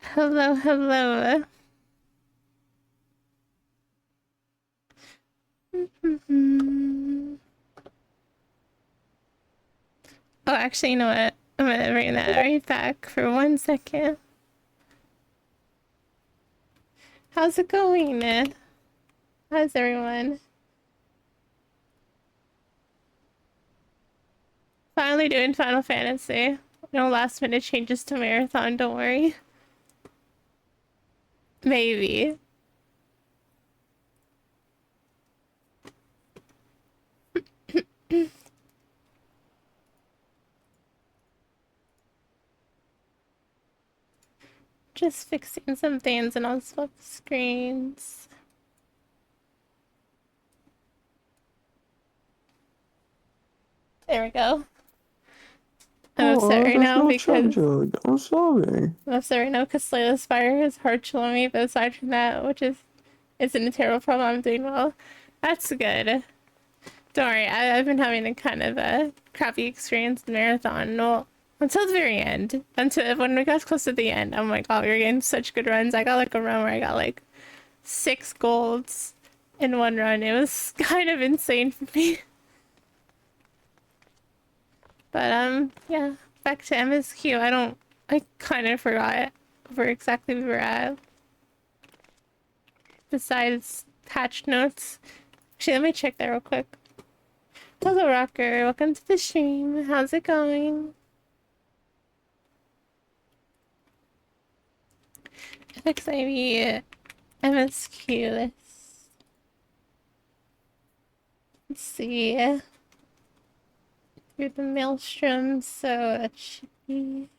Hello, hello. Oh, actually, you know what? I'm gonna bring that right back for 1 second. How's it going, man? How's everyone? Finally doing Final Fantasy. No last minute changes to Marathon, don't worry. Maybe. Just fixing some things and I'll swap screens. There we go. I'm upset Oh, right there's now no chat because jug. I'm sorry. Slay the Spire is hard chilling me, but aside from that, which is isn't a terrible problem, I'm doing well. That's good. Don't worry, I've been having a kind of a crappy experience in Marathon. Well, until the very end. Until when we got close to the end, oh my god, we were getting such good runs. I got like a run where I got like 6 golds in one run. It was kind of insane for me. But yeah, back to MSQ. I kind of forgot where exactly we were at. Besides patch notes. Actually, let me check that real quick. Hello, Rocker. Welcome to the stream. How's it going? FXIV MSQ list. Let's see. Through the maelstrom, so it should be.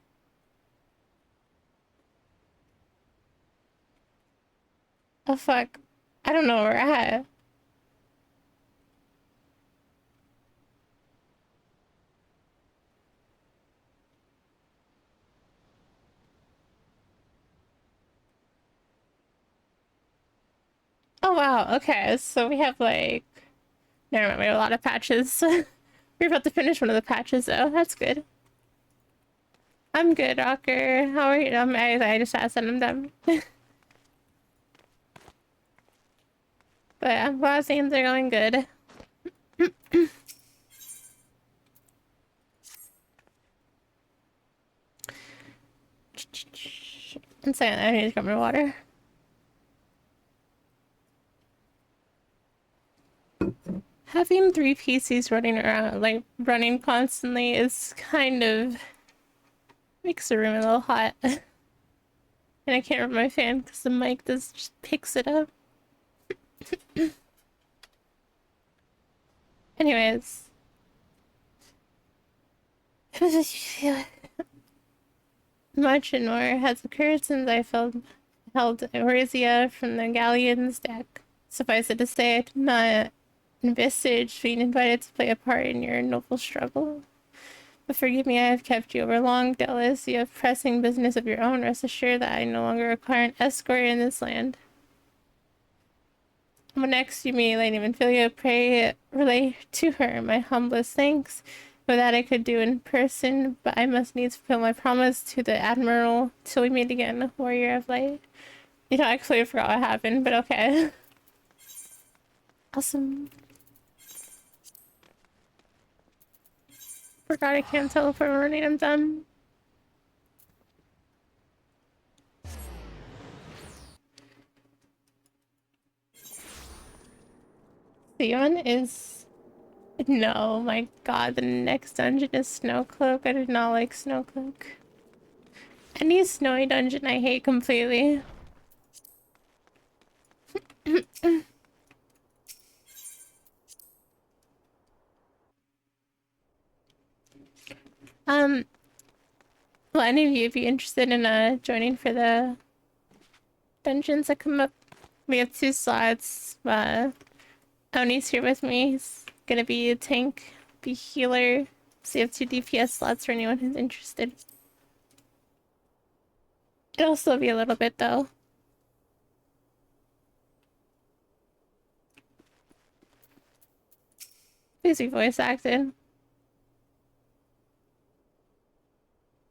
Oh, fuck. I don't know where we're at. Oh, wow. Okay, so we have like. Never mind, we have a lot of patches. We're about to finish one of the patches, though. That's good. I'm good, Rocker. How are you? I just asked and I'm done. But yeah, a lot of things are going good. I'm saying I need to grab my water. Having 3 PCs running around, like running constantly, is kind of makes the room a little hot. And I can't run my fan because the mic just picks it up. Anyways. Much and more has occurred since I held Eurizia from the Galleon's deck. Suffice it to say, I did not envisage being invited to play a part in your noble struggle. But forgive me, I have kept you over long, Dallas. You have pressing business of your own. Rest assured that I no longer require an escort in this land. When next you meet Lady Manfilia, pray relay to her my humblest thanks. For that I could do in person, but I must needs fulfill my promise to the Admiral till we meet again, Warrior of Light. You know, I completely forgot what happened, but okay. Awesome. Forgot I can't teleport running, I'm done. Theon is... No, my god, the next dungeon is Snowcloak. I did not like Snowcloak. Any snowy dungeon I hate completely. Will any of you be interested in joining for the dungeons that come up? We have 2 slots. Oni's here with me. He's gonna be a tank, be healer. So you have 2 DPS slots for anyone who's interested. It'll still be a little bit though. Please be voice acted.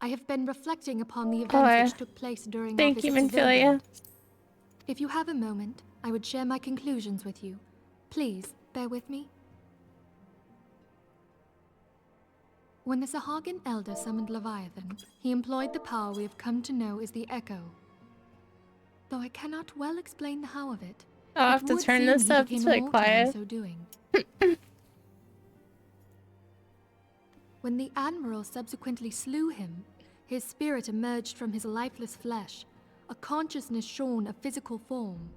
I have been reflecting upon the events which took place during our Thank you, visit to Minfilia. Zobel. If you have a moment, I would share my conclusions with you. Please, bear with me. When the Sahagin Elder summoned Leviathan, he employed the power we have come to know as the Echo. Though I cannot well explain the how of it, I'll it have to would turn seem this he up. became It's really immortal in quiet. so doing. When the Admiral subsequently slew him, his spirit emerged from his lifeless flesh, a consciousness shorn of physical form.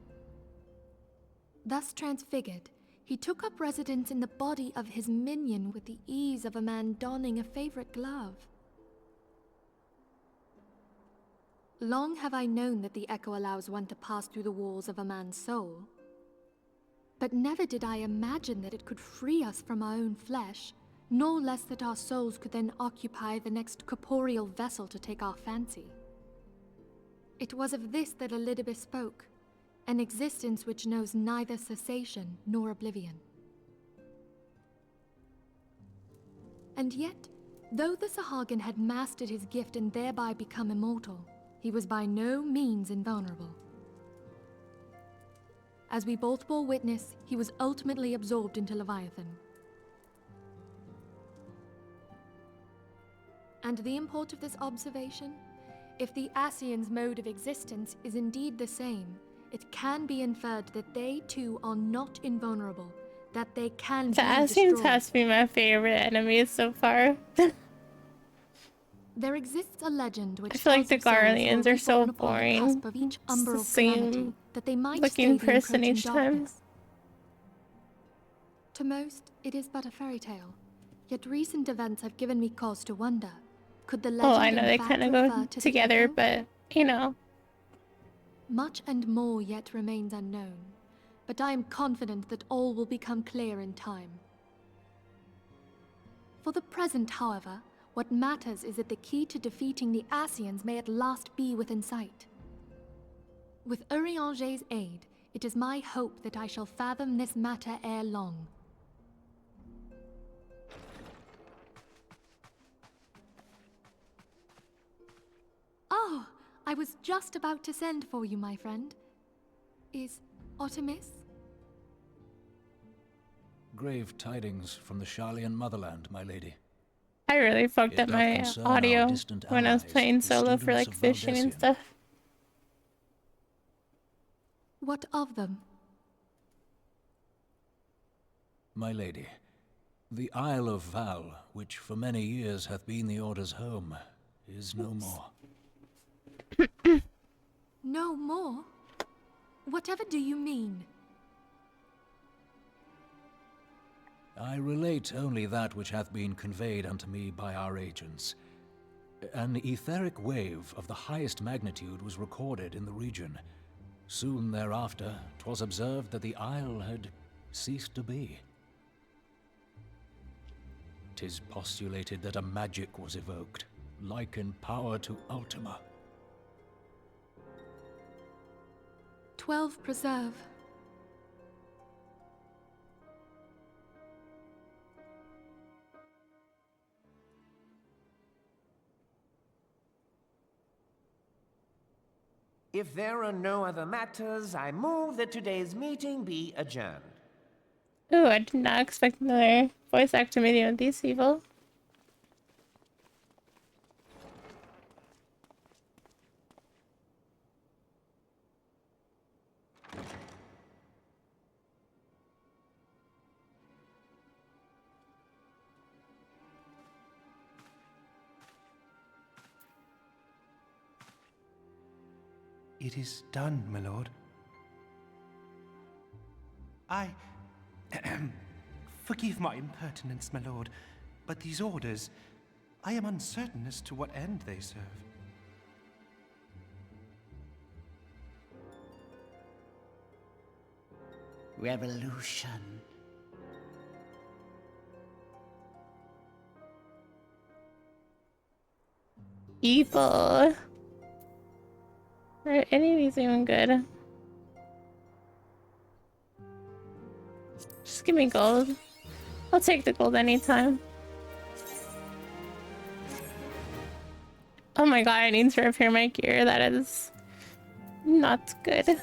Thus transfigured, he took up residence in the body of his minion with the ease of a man donning a favorite glove. Long have I known that the Echo allows one to pass through the walls of a man's soul. But never did I imagine that it could free us from our own flesh, no less that our souls could then occupy the next corporeal vessel to take our fancy. It was of this that Elidibus spoke, an existence which knows neither cessation nor oblivion. And yet, though the Sahagin had mastered his gift and thereby become immortal, he was by no means invulnerable. As we both bore witness, he was ultimately absorbed into Leviathan. And the import of this observation? If the Ascians' mode of existence is indeed the same, it can be inferred that they too are not invulnerable, that they can The be Ascians destroyed. has to be my favorite enemy so far. There exists a legend which I feel like tells the of souls who Garleans are so reborn upon the boring. cusp of each It's the umbral same calamity, that they might looking stay the person encroaching each darkness. time. To most, it is but a fairy tale. Yet recent events have given me cause to wonder. Could the legend Well, I know in they fact kind of refer go to the together, Echo? but you know. Much and more yet remains unknown, but I am confident that all will become clear in time. For the present, however, what matters is that the key to defeating the Ascians may at last be within sight. With Urianger's aid, it is my hope that I shall fathom this matter ere long. Oh, I was just about to send for you, my friend. Is Artemis? Grave tidings from the Sharlayan motherland, my lady. I really fucked It up doth my concern our audio distant when I was allies, playing the solo for students like of fishing and Valdesian. stuff. What of them? My lady, the Isle of Val, which for many years hath been the Order's home, is no more. No more? Whatever do you mean? I relate only that which hath been conveyed unto me by our agents. An etheric wave of the highest magnitude was recorded in the region. Soon thereafter, 'twas observed that the isle had ceased to be. 'Tis postulated that a magic was evoked, like in power to Ultima. 12 preserve. If there are no other matters, I move that today's meeting be adjourned. Ooh, I did not expect another voice actor video with these people. It is done, my lord. Forgive my impertinence, my lord, but these orders, I am uncertain as to what end they serve. Revolution. Evil. Are any of these even good? Just give me gold. I'll take the gold anytime. Oh my god, I need to repair my gear. That is not good.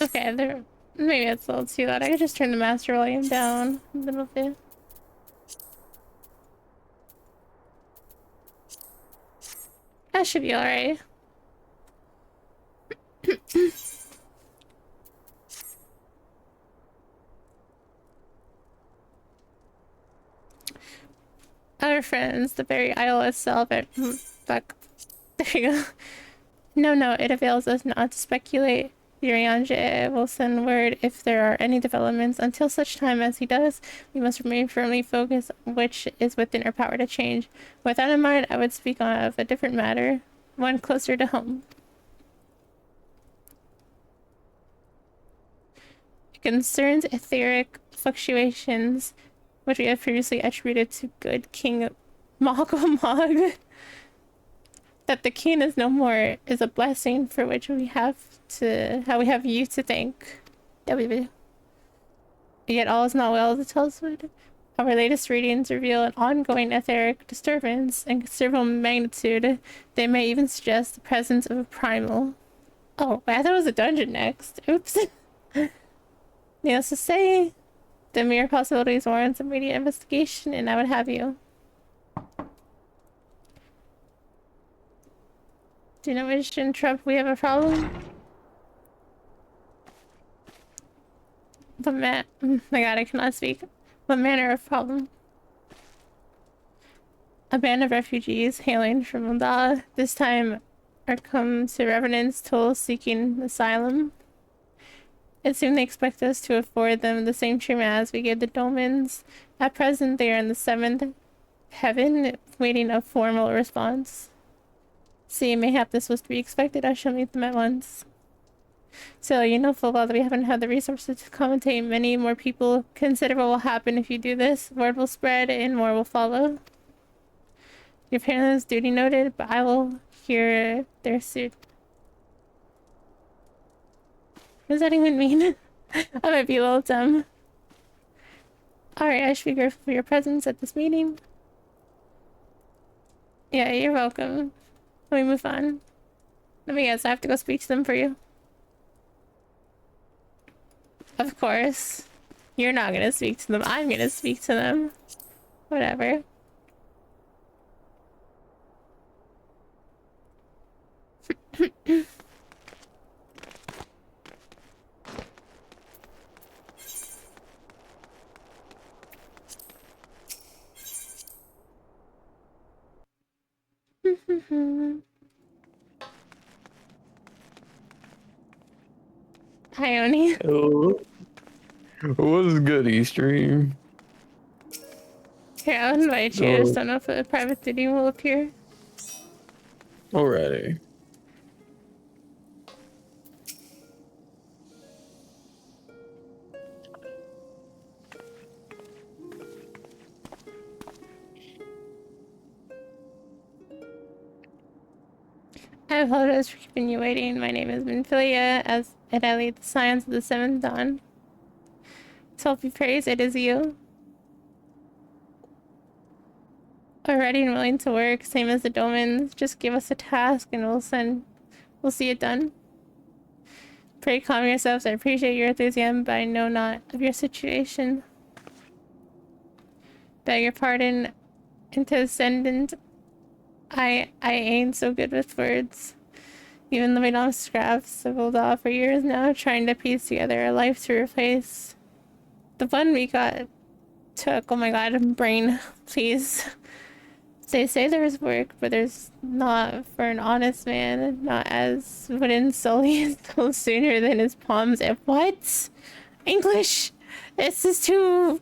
Okay, there. Maybe it's a little too loud. I could just turn the master volume down a little bit. That should be alright. Our friends, the very idol itself. Fuck. There you go. No, it avails us not to speculate. Urianger will send word if there are any developments. Until such time as he does, we must remain firmly focused, which is within our power to change. With that in mind, I would speak of a different matter, one closer to home. It concerns etheric fluctuations, which we have previously attributed to good King Mogomog. That the king is no more is a blessing for which we have you to thank. Yet all is not well, the Telswood. Our latest readings reveal an ongoing etheric disturbance and considerable magnitude. They may even suggest the presence of a primal. Oh, I thought it was a dungeon next. Oops. Needless to say, the mere possibilities warrants immediate investigation, and I would have you. Do you know which interrupt we have a problem? My god, I cannot speak. What manner of problem? A band of refugees hailing from Munda, this time are come to Revenant's Toll seeking asylum. It seems they expect us to afford them the same treatment as we gave the Domans. At present, they are in the 7th heaven, waiting a formal response. See, mayhap this was to be expected. I shall meet them at once. So, you know full well that we haven't had the resources to commentate. Many more people consider what will happen if you do this. Word will spread and more will follow. Your parents' duty noted, but I will hear their suit. What does that even mean? I might be a little dumb. Alright, I should be grateful for your presence at this meeting. Yeah, you're welcome. Let me move on. Let me guess, I have to go speak to them for you. Of course. You're not gonna speak to them. I'm gonna speak to them. Whatever. Hi, Oni. Hello. What's good, E-Stream? Here, I'll invite you. I just don't know if a private duty will appear. Alrighty. I apologize for keeping you waiting. My name is Minfilia, and I lead the Science of the 7th Dawn. To help you praise, it is you. Are ready and willing to work, same as the Domans. Just give us a task and we'll see it done. Pray calm yourselves. I appreciate your enthusiasm, but I know not of your situation. Beg your pardon, Interdescendant. I ain't so good with words. Even though we don't scrap civil law for years now, trying to piece together a life to replace the one we got took. Oh my god, brain, please. They say there's work, but there's not for an honest man. Not as wouldn't sully his soul sooner than his palms. And what? English? This is too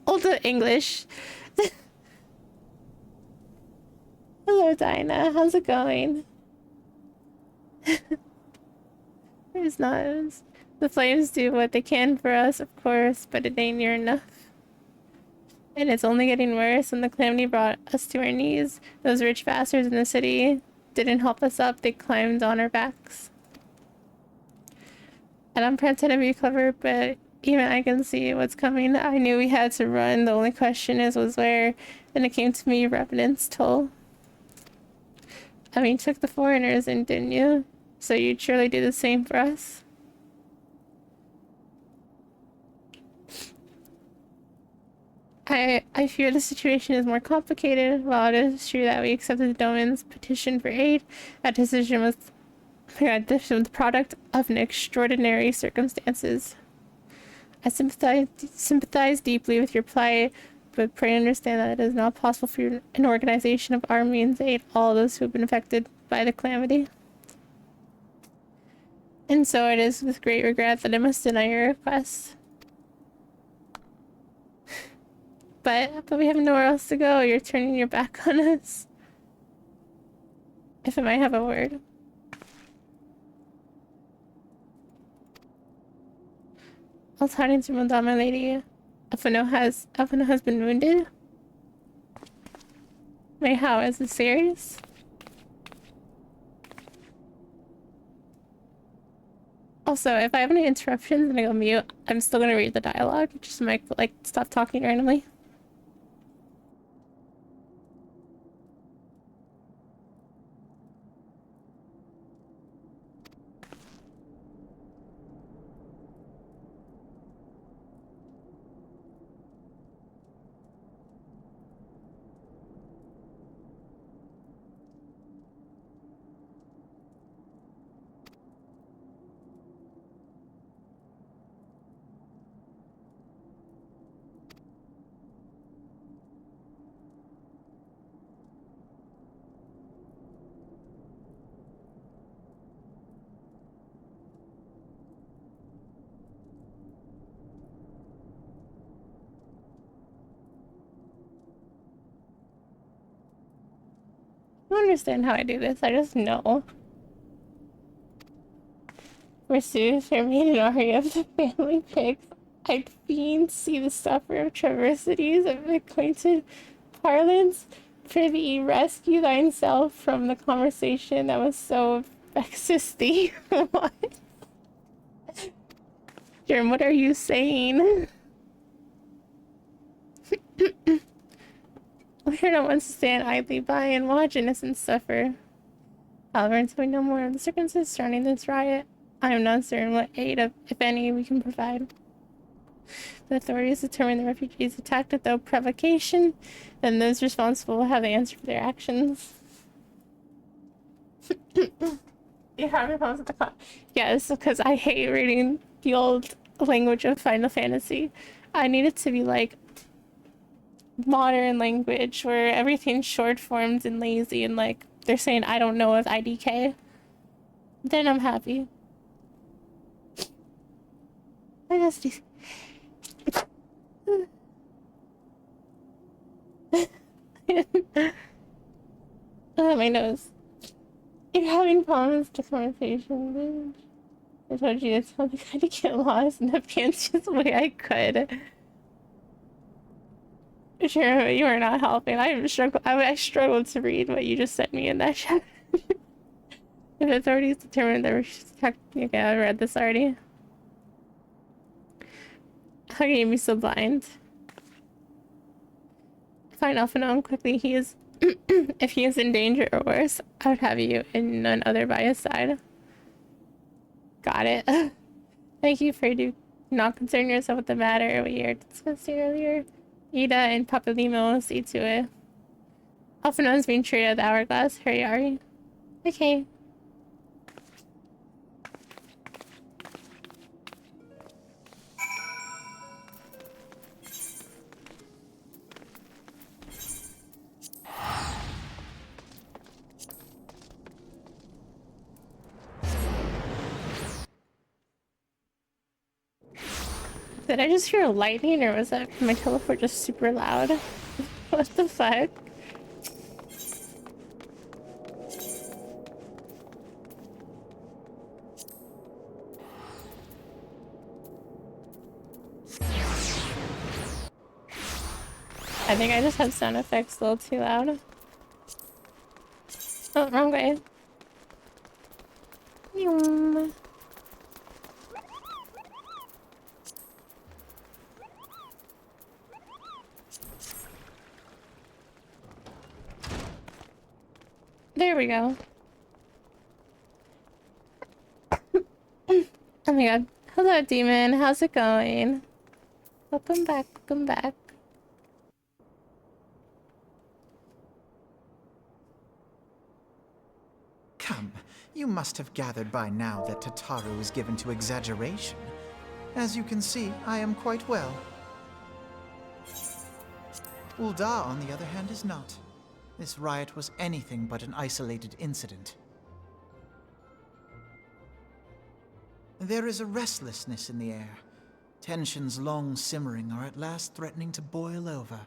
old English. Hello, Dinah. How's it going? There's not. The flames do what they can for us, of course, but it ain't near enough. And it's only getting worse, and the calamity brought us to our knees. Those rich bastards in the city didn't help us up, they climbed on our backs. And I'm pretending to be clever, but even I can see what's coming. I knew we had to run, the only question was where. Then it came to me, Revenant's toll. I mean, you took the foreigners in, didn't you? So you'd surely do the same for us? I fear the situation is more complicated. While it is true that we accepted the Domin's petition for aid, that decision was the product of an extraordinary circumstances. I sympathize deeply with your plight, but pray understand that it is not possible for an organization of our means to aid all those who have been affected by the calamity. And so it is with great regret that I must deny your request. But we have nowhere else to go. You're turning your back on us. If I might have a word. I was hiding to Madame, my lady. Afano has been wounded. Wait, how? Is it serious? Also, if I have any interruptions and I go mute, I'm still gonna read the dialogue. Just might like stop talking randomly. I don't understand how I do this. I just know. Pursues her maiden Aria of the family pigs. I'd fiend see the stuffer of traversities of acquainted parlance. Prithee, rescue thyself from the conversation that was so vexous thee. What? Germ, what are you saying? We are not ones to stand idly by and watch innocents suffer. However, until we know more of the circumstances surrounding this riot, I am not certain what aid, if any, we can provide. The authorities determine the refugees attacked without provocation, then those responsible will have the answer for their actions. You have your phones at the clock. Yes, because I hate reading the old language of Final Fantasy. I need it to be like modern language where everything's short formed and lazy and like they're saying I don't know with IDK. Then I'm happy. I just my nose. You're having problems with the conversation, bitch. I told you to tell the guy to get lost in the fanciest way I could. Sure, you are not helping. I struggled to read what you just sent me in that chat. If the authorities determined that we're okay, I read this already. How can you be so blind? Find Alphinaum quickly. He is if he is in danger or worse, I would have you and none other by his side. Got it. Thank you for not concerning yourself with the matter we are discussing earlier. Ida and Papalimo will see to it. Alphinaum's being treated at the hourglass. Hurry, Ari. Okay. Did I just hear lightning or was that my teleport just super loud? What the fuck? I think I just have sound effects a little too loud. Oh, wrong way. Yum. There we go. Oh my god. Hello, demon. How's it going? Welcome back. Welcome back. Come, you must have gathered by now that Tataru is given to exaggeration. As you can see, I am quite well. Ul'dah, on the other hand, is not. This riot was anything but an isolated incident. There is a restlessness in the air. Tensions long simmering are at last threatening to boil over.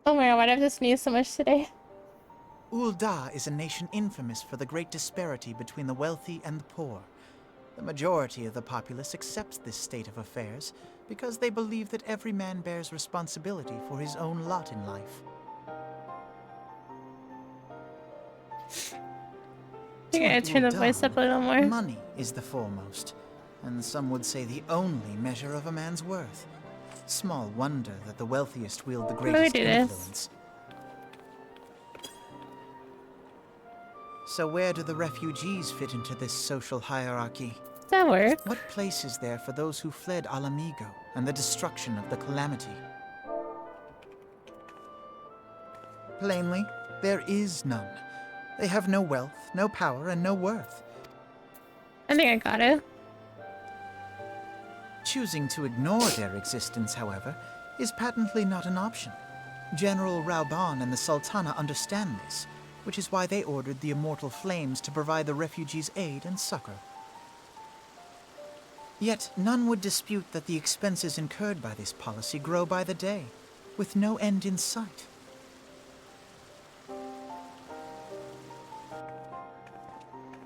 Oh my god, why do I have to sneeze so much today? Ul'dah is a nation infamous for the great disparity between the wealthy and the poor. The majority of the populace accepts this state of affairs because they believe that every man bears responsibility for his own lot in life. I think I To turn the Ul'dah, voice up a little more. money is the foremost, and some would say the only measure of a man's worth. Small wonder that the wealthiest wield the greatest do this. influence. So where do the refugees fit into this social hierarchy? Does that work? What place is there for those who fled Alamigo and the destruction of the Calamity? Plainly, there is none. They have no wealth, no power, and no worth. I think I got it. Choosing to ignore their existence, however, is patently not an option. General Rauban and the Sultana understand this, which is why they ordered the Immortal Flames to provide the refugees aid and succor. Yet none would dispute that the expenses incurred by this policy grow by the day, with no end in sight.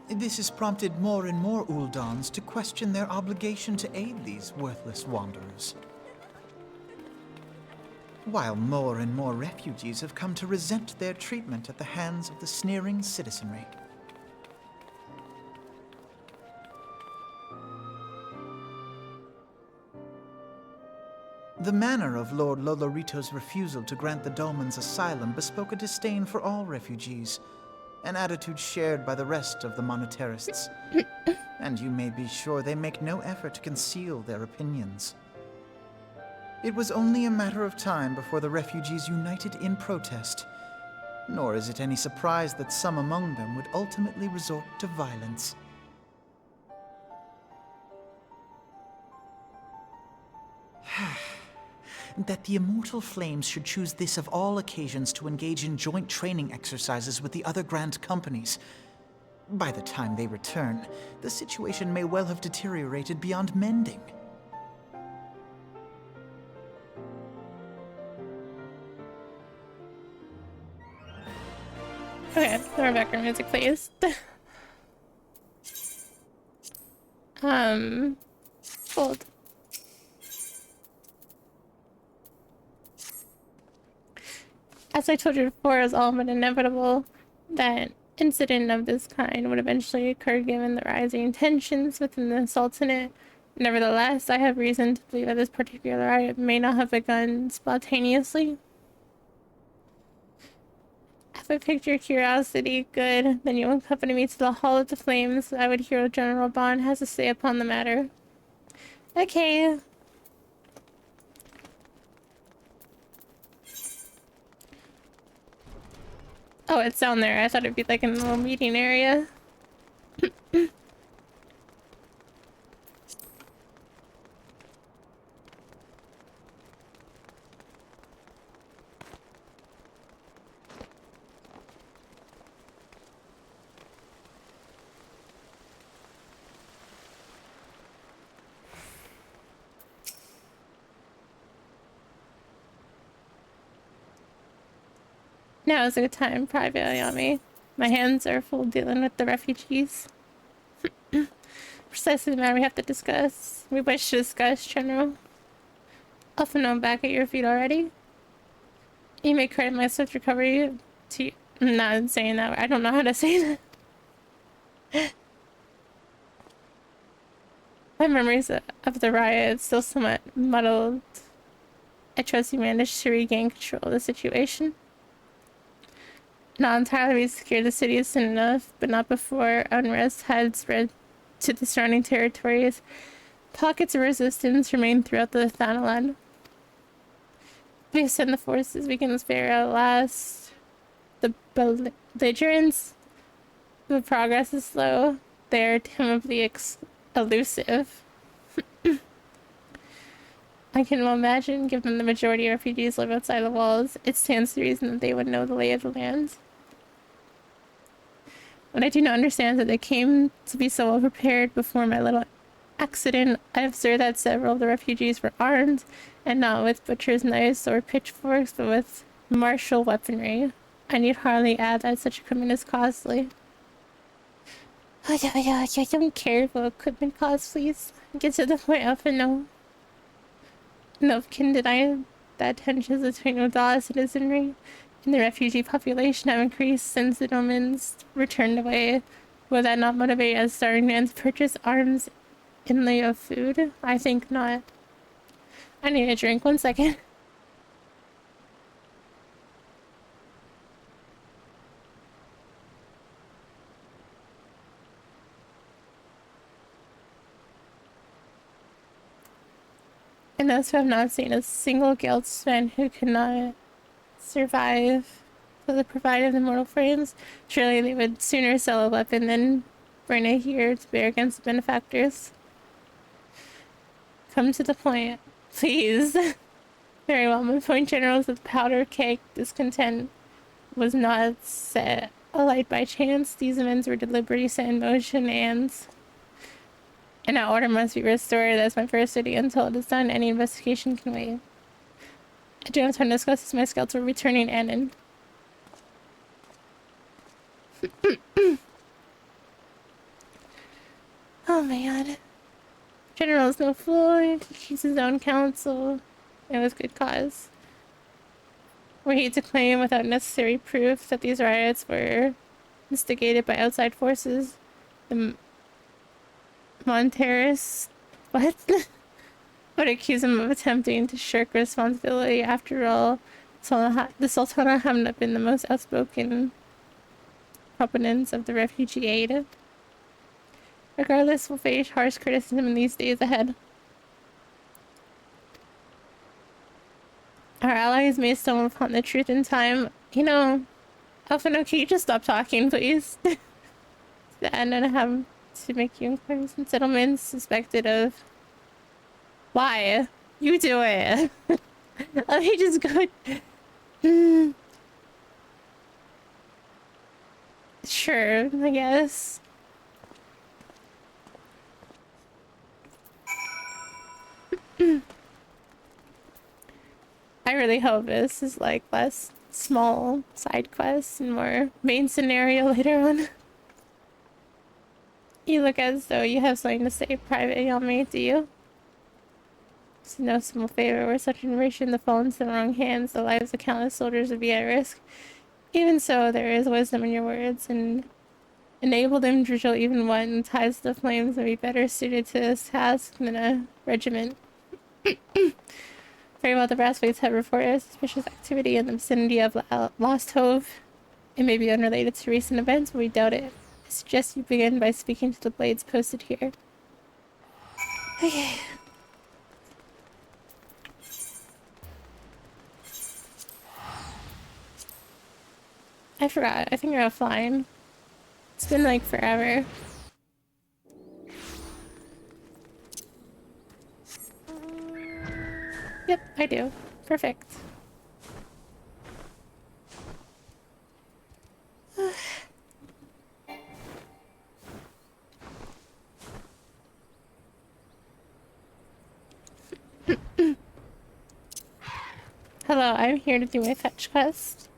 This has prompted more and more Uldans to question their obligation to aid these worthless wanderers. While more and more refugees have come to resent their treatment at the hands of the sneering citizenry. The manner of Lord Lolorito's refusal to grant the Dolmens asylum bespoke a disdain for all refugees, an attitude shared by the rest of the monetarists. And you may be sure they make no effort to conceal their opinions. It was only a matter of time before the refugees united in protest, nor is it any surprise that some among them would ultimately resort to violence. That the Immortal Flames should choose this of all occasions to engage in joint training exercises with the other Grand Companies. By the time they return, the situation may well have deteriorated beyond mending. Okay, more background music, please. Hold. As I told you before, it was all but inevitable that incident of this kind would eventually occur given the rising tensions within the Sultanate. Nevertheless, I have reason to believe that this particular riot may not have begun spontaneously. If I piqued your curiosity, good. Then you accompany me to the Hall of the Flames. I would hear what General Bond has to say upon the matter. Okay. Oh, it's down there. I thought it'd be like in a little meeting area. Now is a good time, Private Ayami. My hands are full dealing with the refugees. precisely the matter we have to discuss. We wish to discuss, General. Often I'm back at your feet already. You may credit my swift recovery to you. I'm not saying that. I don't know how to say that. My memories of the riot still somewhat muddled. I trust you managed to regain control of the situation. Not entirely secured the city soon enough, but not before unrest had spread to the surrounding territories. Pockets of resistance remained throughout the Thanalan. We send the forces we can spare at last. The belligerents. The progress is slow. They are damnably elusive. I can well imagine, given the majority of refugees live outside the walls, it stands to reason that they would know the lay of the land. What I do not understand is that they came to be so well prepared before my little accident. I observed that several of the refugees were armed, and not with butcher's knives or pitchforks, but with martial weaponry. I need hardly add that such equipment is costly. Oh, yeah, I don't care what equipment costs, please. Get to the point of it, no. No can deny that tensions between Odala citizenry and the refugee population have increased since the Domans returned away. Will that not motivate us starting to purchase arms in lieu of food? I think not. I need a drink, 1 second. And those who have not seen a single guildsman who could not survive for the provided immortal frames, surely they would sooner sell a weapon than bring it here to bear against the benefactors. Come to the point, please. Very well, my point, General, is that the powder cake discontent was not set alight by chance. These events were deliberately set in motion, and that order must be restored. That's my first duty. Until it is done, any investigation can wait. I do not have time to discuss this. My scouts were returning Anon. Oh man. General is no fool. He keeps his own counsel. And with good cause. Were he to claim without necessary proof that these riots were instigated by outside forces, the Monteris, what? Would accuse him of attempting to shirk responsibility. After all, the Sultana have not been the most outspoken proponents of the refugee aid. Regardless, we'll face harsh criticism in these days ahead. Our allies may stumble upon the truth in time. You know, Alphino, can you just stop talking, please? To the end, and have to make you inquiries and settlements suspected of... Why? You do it. Let me just go... Sure, I guess. I really hope this is like less small side quests and more main scenario later on. You look as though you have something to say privately on me, do you? It's no small favor were such information to fall into the wrong hands, the lives of countless soldiers would be at risk. Even so, there is wisdom in your words, and enabled individual, even one ties to the flames, may be better suited to this task than a regiment. Very well, the Brassweights have reported suspicious activity in the vicinity of Lost Hove. It may be unrelated to recent events, but we doubt it. I suggest you begin by speaking to the blades posted here. Okay. I forgot. I think I'm offline. It's been like forever. Yep, I do. Perfect. Hello, I'm here to do my fetch quest.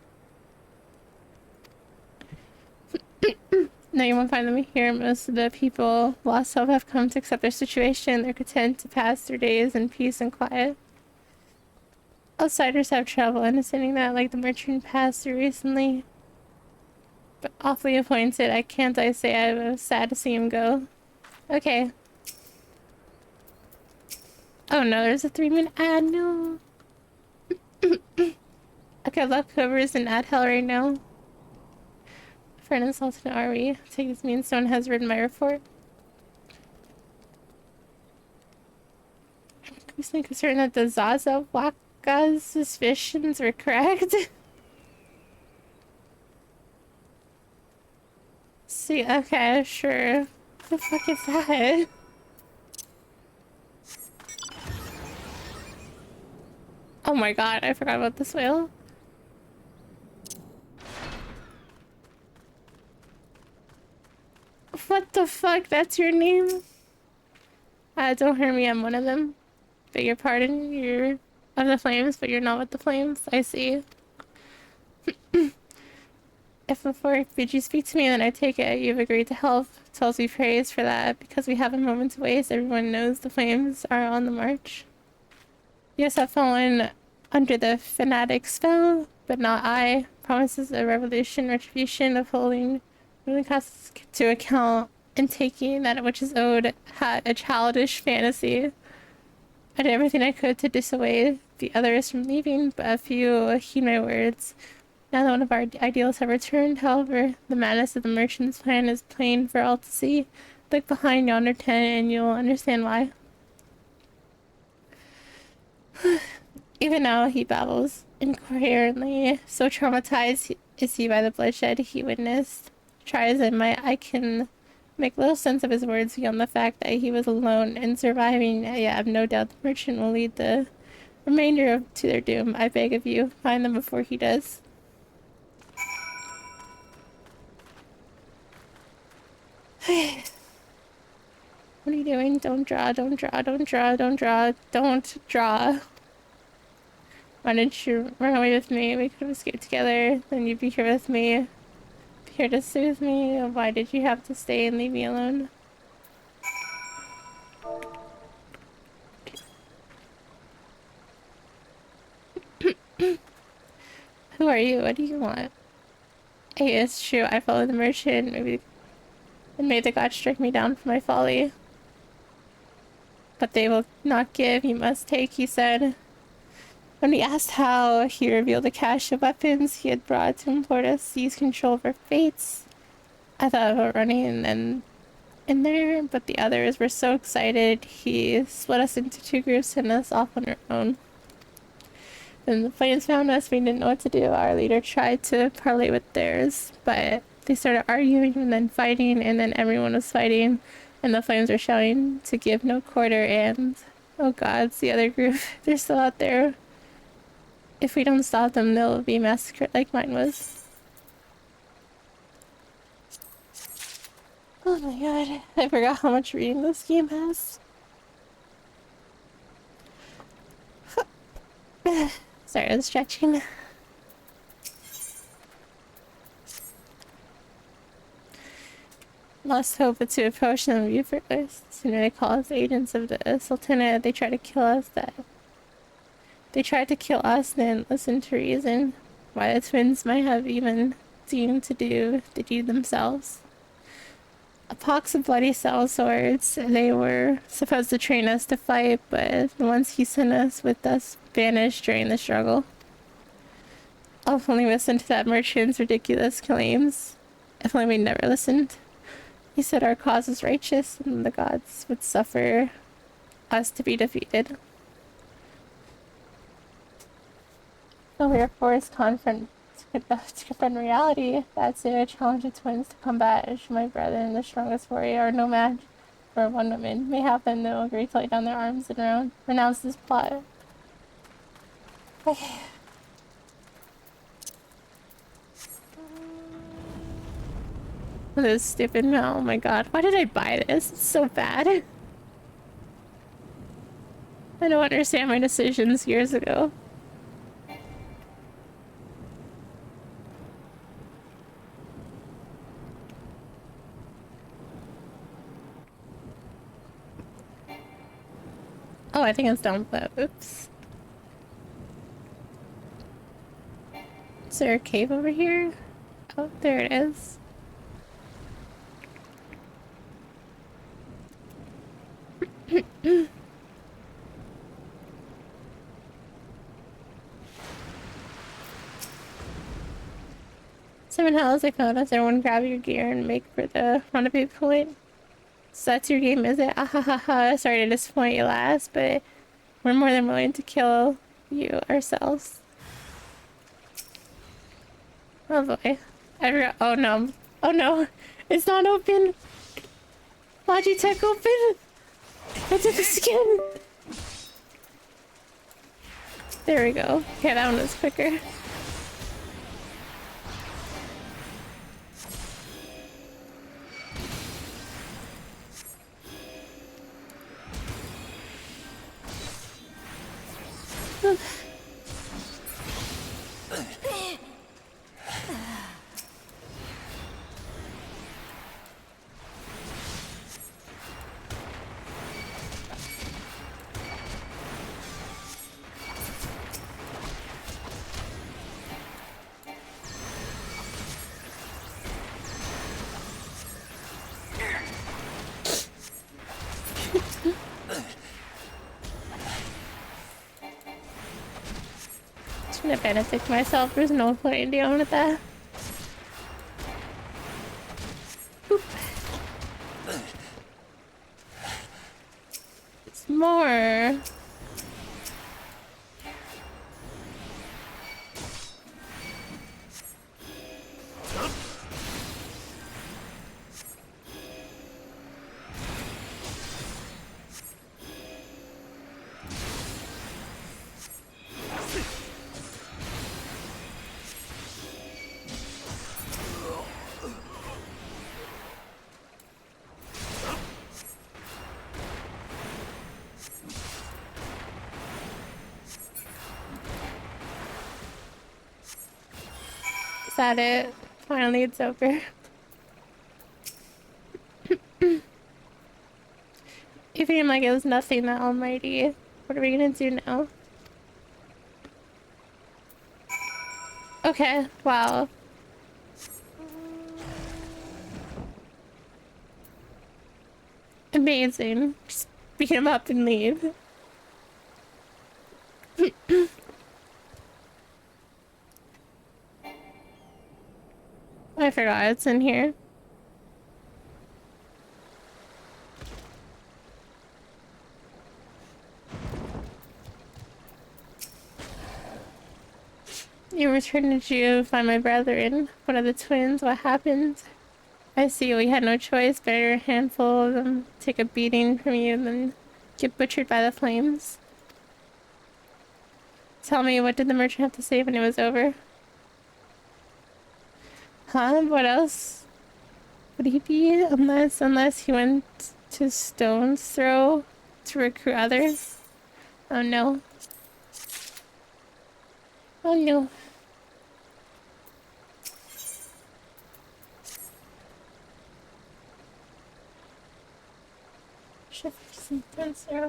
No, you won't find them here. Most of the people lost hope have come to accept their situation. They're content to pass their days in peace and quiet. Outsiders have trouble understanding that, like the merchant passed through recently. But awfully appointed. I say I was sad to see him go. Okay. Oh no, there's a 3-minute ad. No. Okay, luck covers an ad hell right now. Friend insulted an RE. Take this means someone has written my report. I'm increasingly concerned that the Zaza Waka's suspicions were correct. See, okay, sure. What the fuck is that? Oh my god, I forgot about this whale. What the fuck? That's your name? Don't hurt me, I'm one of them. Beg your pardon, you're of the flames, but you're not with the flames. I see. If before did you speak to me, then I take it you've agreed to help. Tells me praise for that. Because we have a moment to waste, everyone knows the flames are on the march. Yes, I've fallen under the fanatic spell, but not I. Promises a retribution of holding really costs to account and taking that which is owed a childish fantasy. I did everything I could to dissuade the others from leaving, but a few heed my words. Now that one of our ideals have returned, however, the madness of the merchant's plan is plain for all to see. Look behind yonder tent and you'll understand why. Even now he babbles incoherently, so traumatized is he by the bloodshed he witnessed. Try as I might, I can make little sense of his words beyond the fact that he was alone and surviving. I have no doubt the merchant will lead the remainder to their doom. I beg of you, find them before he does. What are you doing? Don't draw, don't draw, don't draw, don't draw, don't draw. Why didn't you run away with me? We could have escaped together. Then you'd be here with me. Be here to soothe me. Why did you have to stay and leave me alone? Who are you? What do you want? Hey, it's true. I followed the merchant. Maybe and may the gods strike me down for my folly. But they will not give. You must take, he said. When we asked how, he revealed a cache of weapons he had brought to import us, seize control of our fates. I thought about running and then in there, but the others were so excited, he split us into 2 groups, sent us off on our own. Then the flames found us, we didn't know what to do. Our leader tried to parley with theirs, but they started arguing and then fighting, and then everyone was fighting, and the flames were shouting to give no quarter, and oh god, it's the other group. They're still out there. If we don't stop them, they'll be massacred like mine was. Oh my god, I forgot how much reading this game has. Sorry, I was stretching. Lost hope but to approach them would be fruitless. Sooner they call us agents of the Sultanate, they try to kill us. They tried to kill us, then listen to reason. Why the twins might have even deemed to do the deed themselves. A pox of bloody cell swords. They were supposed to train us to fight, but the ones he sent us with us vanished during the struggle. I'll only listen to that merchant's ridiculous claims. If only we never listened. He said our cause was righteous and the gods would suffer us to be defeated. So we are forced to confront reality. That's it. I challenge the twins to combat. My brother and the strongest warrior are no match for one woman. Mayhap then they'll agree to lay down their arms and renounce this plot. Okay. This stupid mail. Oh my god. Why did I buy this? It's so bad. I don't understand my decisions years ago. Oh, I think it's down below. Oops. Is there a cave over here? Oh, there it is. Simon Hells, I found us. Everyone grab your gear and make for the rendezvous point. So that's your game, is it? Ah ha ha ha. Sorry to disappoint you last, but we're more than willing to kill you ourselves. Oh boy. I forgot. Oh no. Oh no. It's not open. Logitech open. It's at the skin. There we go. Okay, that one was quicker. I'm gonna benefit myself. There's no point in dealing with that. Boop. It's more. Is that it? Finally, it's over. Even if like it was nothing, that almighty. What are we gonna do now? Okay, wow. Amazing. Just beat him up and leave. I forgot it's in here. You returned to find my brethren. One of the twins. What happened? I see we had no choice. Better a handful of them take a beating from you than get butchered by the flames. Tell me, what did the merchant have to say when it was over? Huh? What else would he be? Unless he went to Stone's Throw to recruit others? Oh no. Oh no.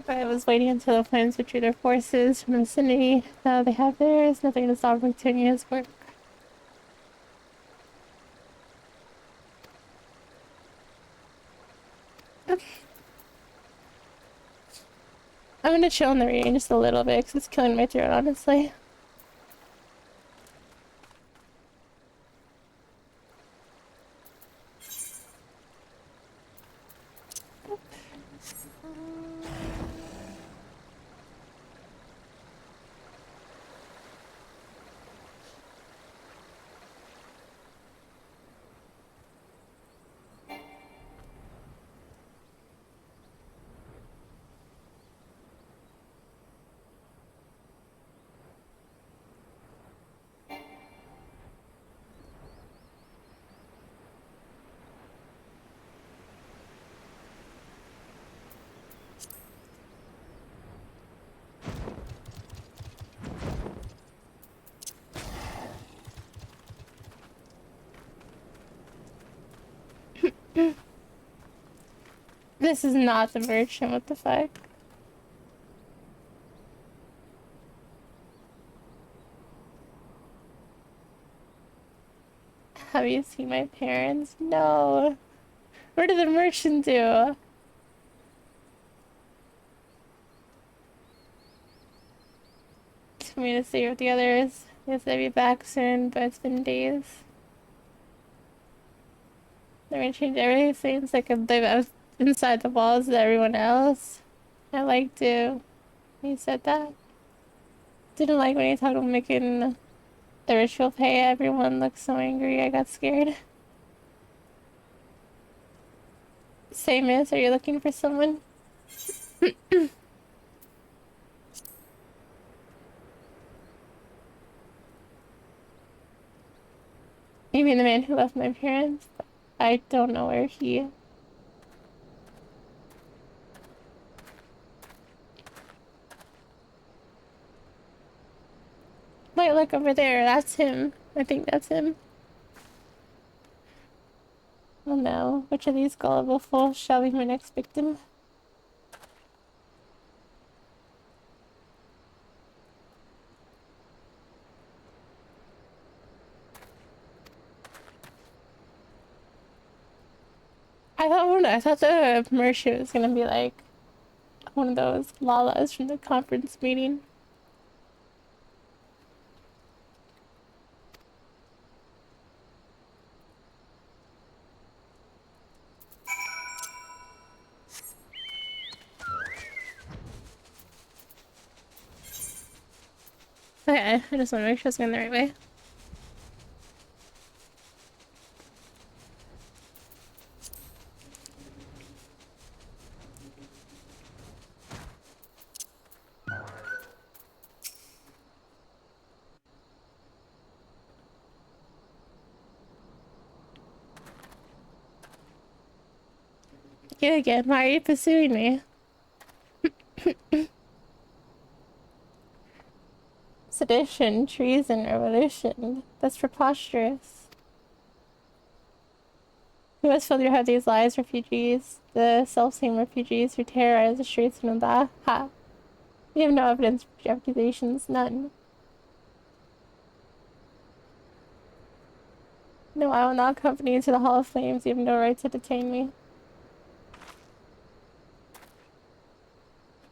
I was waiting until the flames withdrew their forces from the vicinity. Now they have theirs. Nothing to stop them continuing his work. Okay. I'm gonna chill in the rain just a little bit because it's killing my throat, honestly. This is not the merchant, what the fuck? Have you seen my parents? No. What did the merchant do? Told me to stay with the others. Yes, I'll be back soon, but it's been days. They're gonna change everything. Seems like I live out inside the walls of everyone else. I like to. He said that. Didn't like when he talked about making the ritual pay. Everyone looked so angry. I got scared. Say, miss, are you looking for someone? You mean the man who left my parents? I don't know where he... Wait, look over there. That's him. I think that's him. Oh no. Which of these gullible fools shall be my next victim? I thought the merchant was gonna be like one of those lalas from the conference meeting. Okay, I just want to make sure it's going the right way. You again, why are you pursuing me? Sedition, treason, revolution. That's preposterous. Who has filled your head these lies, refugees? The self-same refugees who terrorize the streets of Nanda. Ha! We have no evidence for your accusations, none. No, I will not accompany you to the Hall of Flames. You have no right to detain me.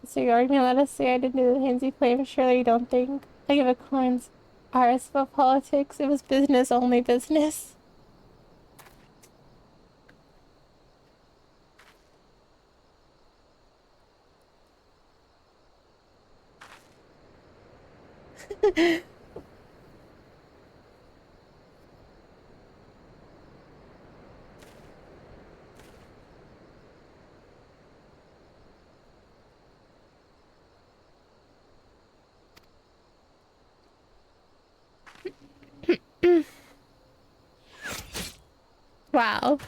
So you're going to let us say I didn't do the things you claim? Surely you don't think I give a coin's arse about politics. It was business, only business. Wow.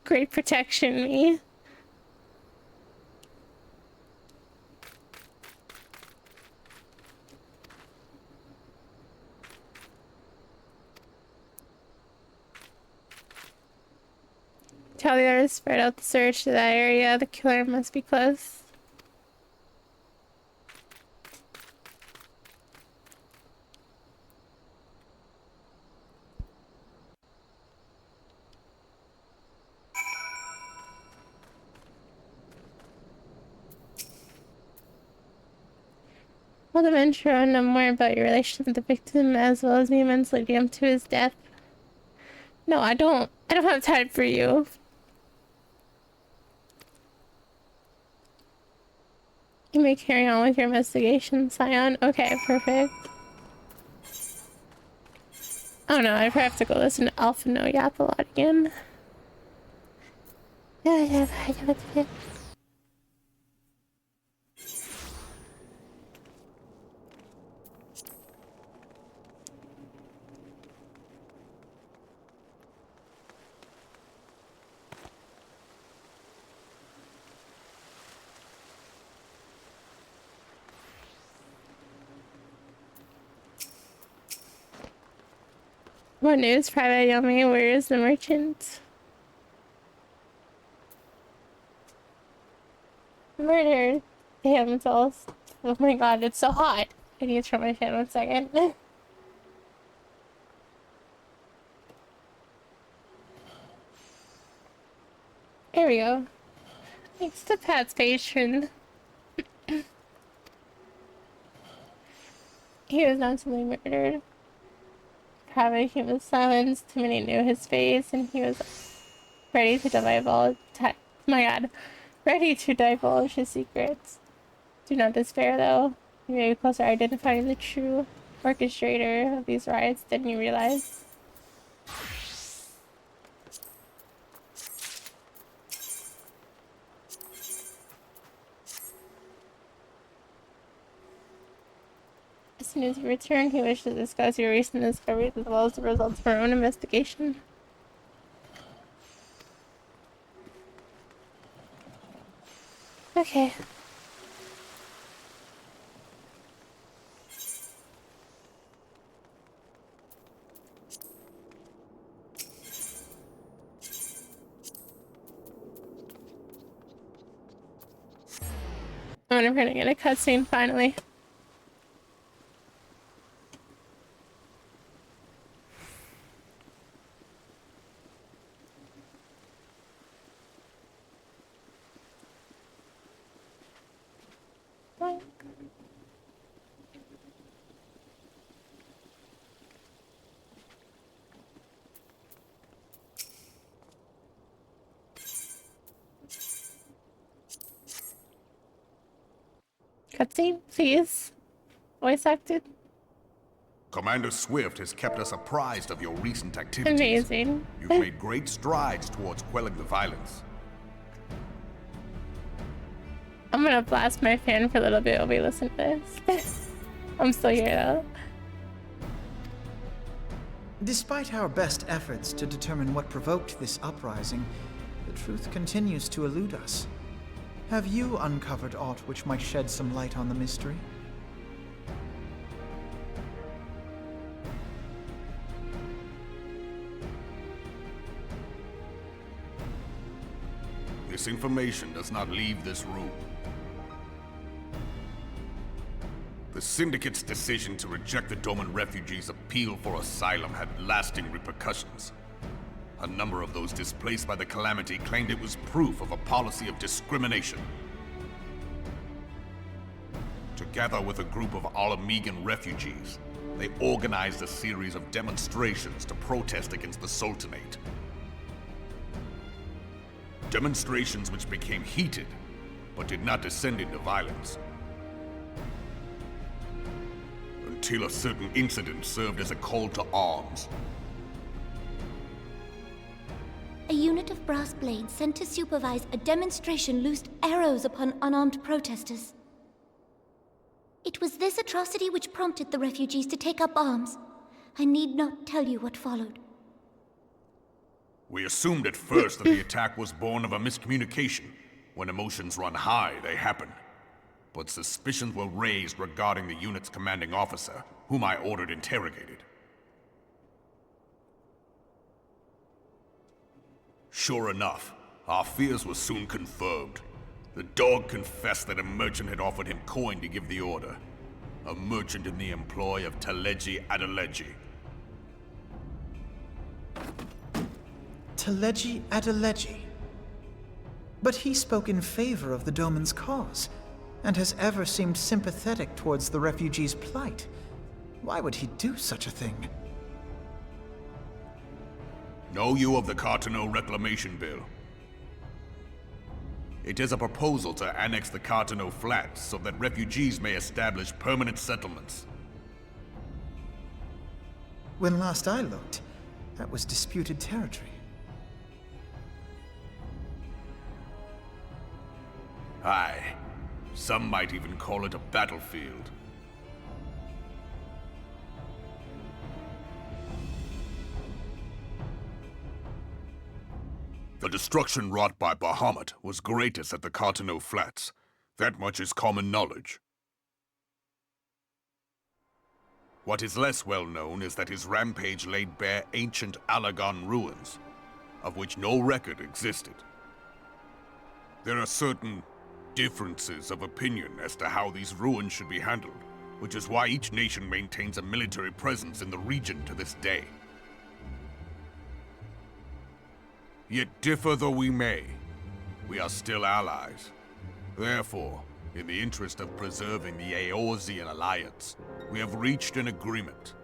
Great protection, me. Tell the others to spread out the search to that area. The killer must be close. Well, the men sure know more about your relationship with the victim as well as the events leading up to his death. No, I don't have time for you. You may carry on with your investigation, Scion. Okay, perfect. Oh no, I probably have to go listen to Alpha No Yap a lot again. What news, Private Yomi? Where is the merchant? Murdered. Damn, it's all... Oh my god, it's so hot. I need to turn my fan 1 second. There we go. Thanks to Pat's patron. He was not only murdered. Probably he was silenced. Too many knew his face, and he was ready to divulge. My God, ready to divulge his secrets. Do not despair, though. You may be closer to identifying the true orchestrator of these riots than you realize. As soon as you return, he wishes to discuss your recent discoveries as well as the results of our own investigation. Okay. I'm gonna get a cutscene finally. Cutscene, please. Voice acted. Commander Swift has kept us apprised of your recent activities. Amazing. You've made great strides towards quelling the violence. I'm gonna blast my fan for a little bit while we listen to this. I'm still here though. Despite our best efforts to determine what provoked this uprising, the truth continues to elude us. Have you uncovered aught which might shed some light on the mystery? This information does not leave this room. The Syndicate's decision to reject the Doman refugees' appeal for asylum had lasting repercussions. A number of those displaced by the calamity claimed it was proof of a policy of discrimination. Together with a group of Alamegan refugees, they organized a series of demonstrations to protest against the Sultanate. Demonstrations which became heated, but did not descend into violence. Until a certain incident served as a call to arms. A unit of brass blades sent to supervise a demonstration loosed arrows upon unarmed protesters. It was this atrocity which prompted the refugees to take up arms. I need not tell you what followed. We assumed at first that the attack was born of a miscommunication. When emotions run high, they happen. But suspicions were raised regarding the unit's commanding officer, whom I ordered interrogated. Sure enough, our fears were soon confirmed. The dog confessed that a merchant had offered him coin to give the order. A merchant in the employ of Teleji Adeleji. Teleji Adeleji. But he spoke in favor of the Doman's cause, and has ever seemed sympathetic towards the refugees' plight. Why would he do such a thing? Know you of the Cartano Reclamation Bill? It is a proposal to annex the Cartano Flats so that refugees may establish permanent settlements. When last I looked, that was disputed territory. Aye. Some might even call it a battlefield. The destruction wrought by Bahamut was greatest at the Cartano Flats. That much is common knowledge. What is less well known is that his rampage laid bare ancient Alagon ruins, of which no record existed. There are certain differences of opinion as to how these ruins should be handled, which is why each nation maintains a military presence in the region to this day. Yet differ though we may, we are still allies. Therefore, in the interest of preserving the Eorzean alliance, we have reached an agreement.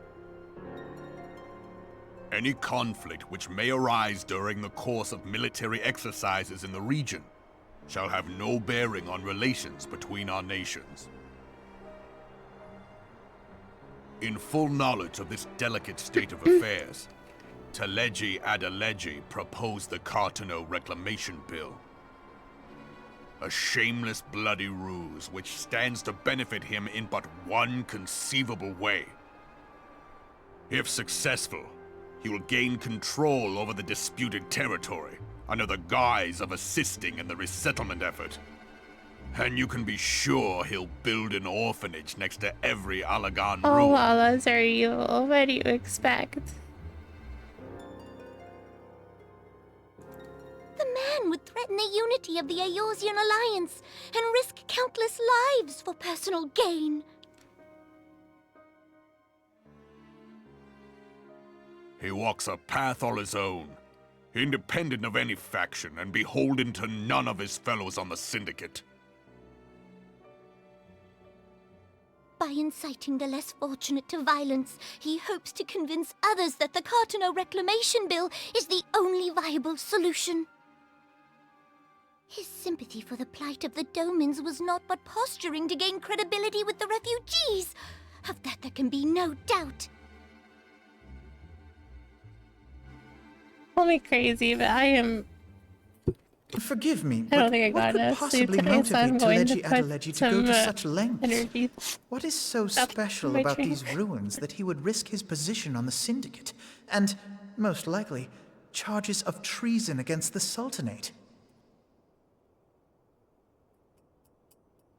Any conflict which may arise during the course of military exercises in the region shall have no bearing on relations between our nations. In full knowledge of this delicate state of affairs, Teleji Adeleji proposed the Cartano Reclamation Bill. A shameless bloody ruse which stands to benefit him in but one conceivable way. If successful, he will gain control over the disputed territory under the guise of assisting in the resettlement effort. And you can be sure he'll build an orphanage next to every Allagan All ruin. Allahs are evil. What do you expect? The man would threaten the unity of the Eorzean alliance and risk countless lives for personal gain. He walks a path all his own, independent of any faction and beholden to none of his fellows on the Syndicate. By inciting the less fortunate to violence, he hopes to convince others that the Cartano Reclamation Bill is the only viable solution. His sympathy for the plight of the Domans was not but posturing to gain credibility with the refugees. Of that there can be no doubt. Call me crazy, but I am. Forgive me, I don't but think I what got could enough sleep possibly today, so I'm motivate going to Teleji put Adeleji to go to such lengths? energy. What is so Stop special my about train. these ruins that he would risk his position on the Syndicate, and, most likely, charges of treason against the Sultanate?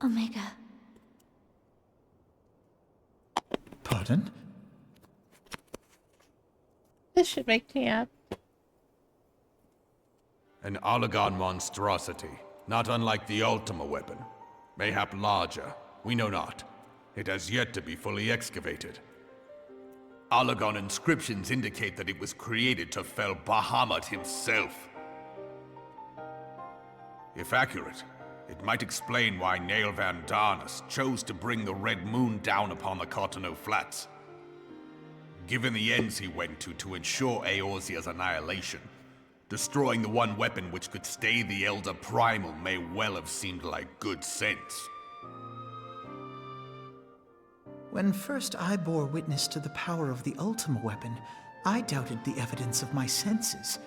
Omega. Pardon? This should make me up. An Allagan monstrosity, not unlike the Ultima weapon. Mayhap larger, we know not. It has yet to be fully excavated. Allagan inscriptions indicate that it was created to fell Bahamut himself. If accurate, it might explain why Nail Van Darnus chose to bring the Red Moon down upon the Cartano Flats. Given the ends he went to ensure Eorzea's annihilation, destroying the one weapon which could stay the Elder Primal may well have seemed like good sense. When first I bore witness to the power of the Ultima weapon, I doubted the evidence of my senses.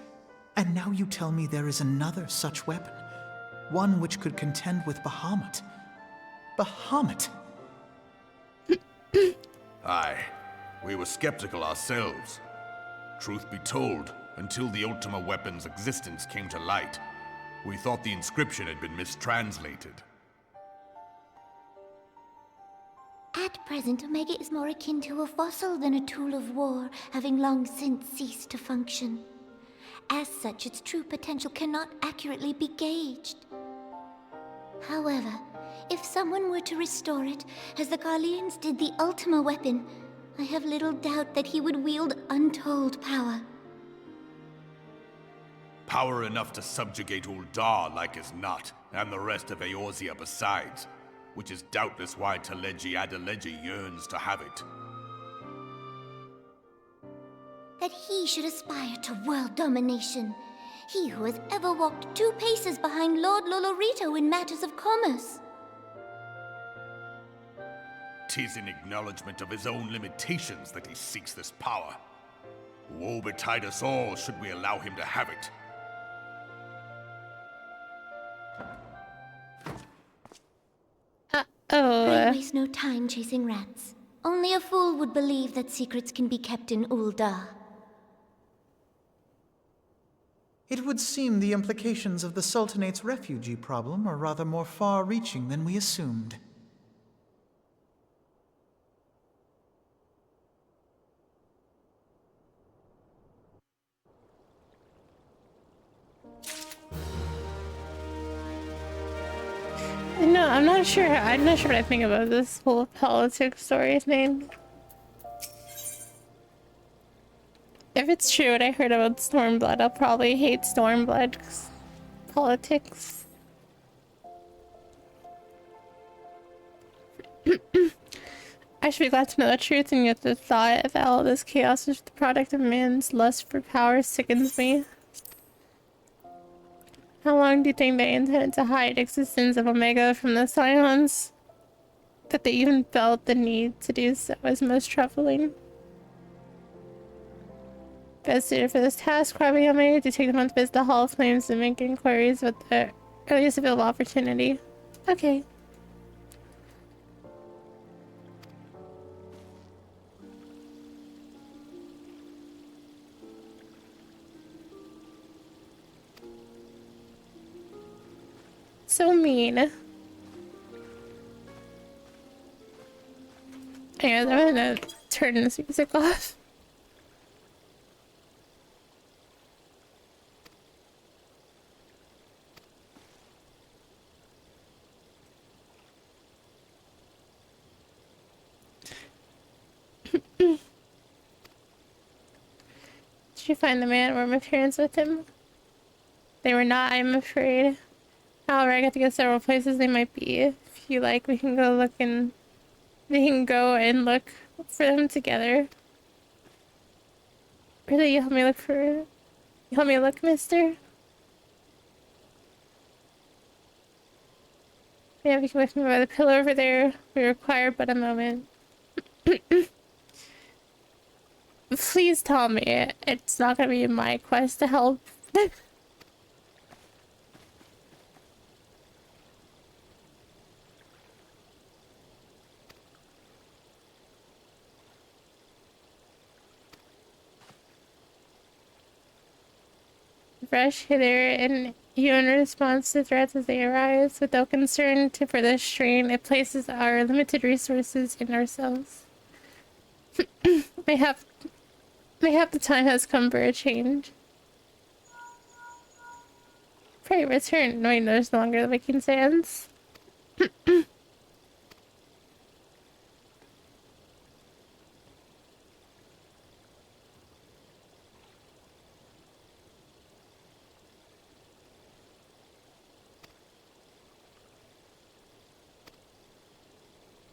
And now you tell me there is another such weapon, one which could contend with Bahamut. Bahamut! Aye, we were skeptical ourselves. Truth be told, until the Ultima weapon's existence came to light, we thought the inscription had been mistranslated. At present, Omega is more akin to a fossil than a tool of war, having long since ceased to function. As such, its true potential cannot accurately be gauged. However, if someone were to restore it, as the Garleans did the Ultima weapon, I have little doubt that he would wield untold power. Power enough to subjugate Uldar like as not, and the rest of Eorzea besides, which is doubtless why Teleji Adeleji yearns to have it. That he should aspire to world domination. He who has ever walked 2 paces behind Lord Lolorito in matters of commerce. 'Tis in acknowledgement of his own limitations that he seeks this power. Woe betide us all should we allow him to have it. I waste no time chasing rats. Only a fool would believe that secrets can be kept in Uldar. It would seem the implications of the Sultanate's refugee problem are rather more far-reaching than we assumed. No, I'm not sure. I'm not sure what I think about this whole politics story thing. If it's true what I heard about Stormblood, I'll probably hate Stormblood 'cause politics. I should be glad to know the truth, and yet the thought that all this chaos is the product of man's lust for power sickens me. How long do you think they intended to hide existence of Omega from the Scions? That they even felt the need to do so is most troubling. Best suited for this task, probably on me to take a month to visit the Hall of Flames and make inquiries with the earliest available opportunity. Okay. So mean. Anyways, I'm gonna turn this music off. Did you find the man or my parents with him? They were not, I'm afraid. However, I got to go several places they might be. If you like, we can go look and... We can go and look for them together. Really, you help me look for... You help me look, mister? Yeah, you can lift me by the pillow over there. We require but a moment. Please tell me it's not gonna be my quest to help. Rush hither and you in response to threats as they arise, without concern for the strain it places our limited resources in ourselves. Mayhap the time has come for a change. Pray return, knowing there's no longer making sense.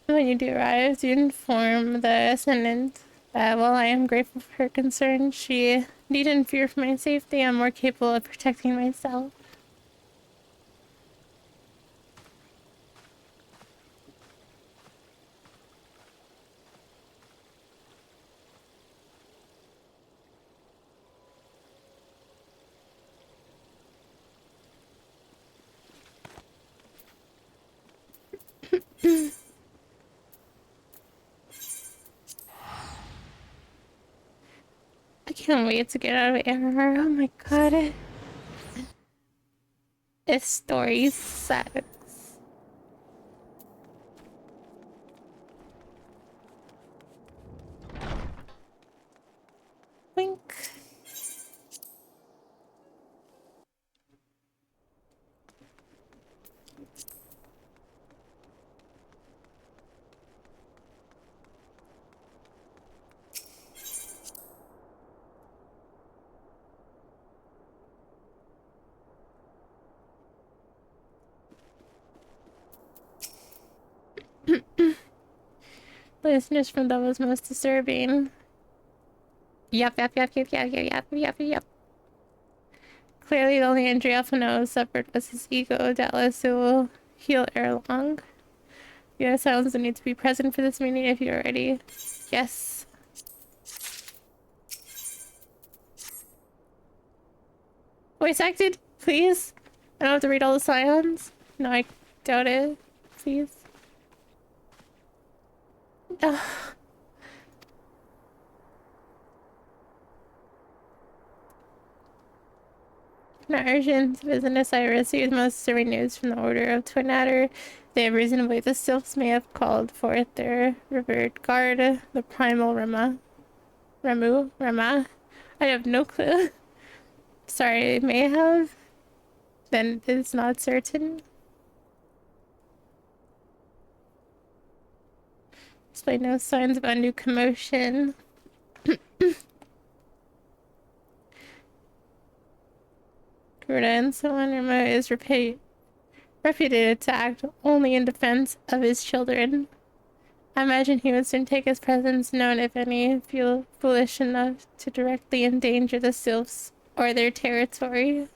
When you do arrive, do inform the Ascendant that while I am grateful for her concern, she needn't fear for my safety. I'm more capable of protecting myself. I can't wait to get out of ARR. Oh my god. This story sucks. Wink. Listeners from that was most disturbing. Yep. Clearly, the only injury Alphino suffered was his ego. Doubtless it will heal ere long. Your sounds will need to be present for this meeting if you're ready. Yes. Voice acted, please. I don't have to read all the scions. No, I doubt it. Please. Ugh. Not urgent business. I received most disturbing news from the Order of Twin Adder. They have reason to believe the Sylphs may have called forth their revered guard, the primal Rema. Rema? I have no clue. Sorry, may have? Then it's not certain. Display no signs of undue commotion. Gerda and so on. Rema is reputed to act only in defense of his children. I imagine he would soon take his presence, known if any feel foolish enough to directly endanger the sylphs or their territory.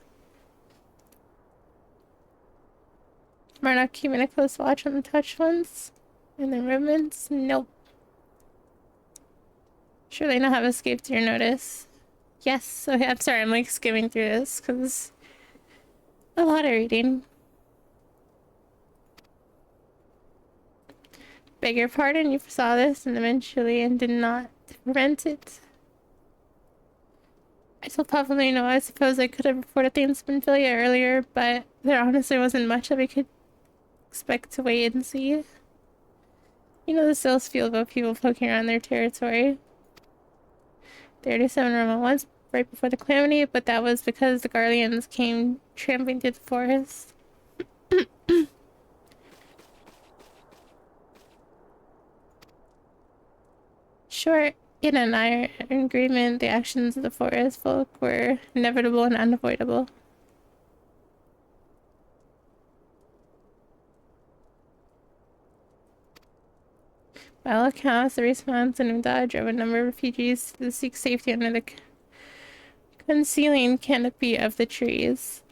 We're not keeping a close watch on the touched ones and their movements. Nope. Sure they not have escaped your notice. Yes, okay, I'm sorry, I'm like skimming through this because a lot of reading. Beg your pardon, you foresaw this and eventually and did not prevent it. I told Pavlino, no, I suppose I could have reported things to Benfilia earlier, but there honestly wasn't much that we could expect to wait and see. You know the sales feel about people poking around their territory. 37 Roma once, right before the calamity, but that was because the Guardians came tramping through the forest. Sure, in an iron agreement, the actions of the forest folk were inevitable and unavoidable. By all accounts, the response in Umda drove a number of refugees to seek safety under the concealing canopy of the trees.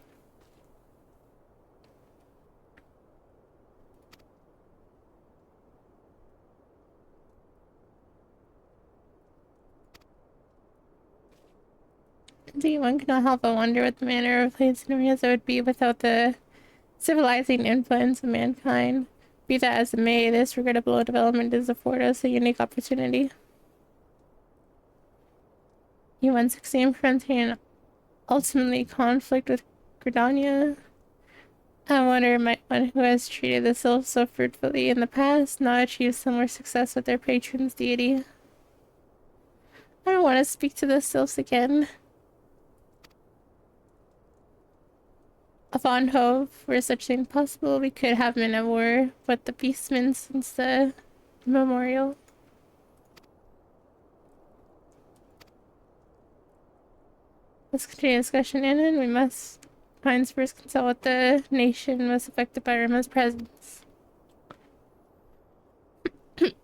Indeed, one cannot help but wonder what the manner of place in areas would be without the civilizing influence of mankind. Be that as it may, this regrettable development does afford us a unique opportunity. You once succeed fronting and ultimately conflict with Gridania. I wonder might one who has treated the sylphs so fruitfully in the past not achieve similar success with their patron's deity. I don't want to speak to the sylphs again. Upon hope, were such thing possible, we could have been at war with the beastmen since the memorial. Let's continue discussion, and we must first consult with the nation most affected by Rima's presence.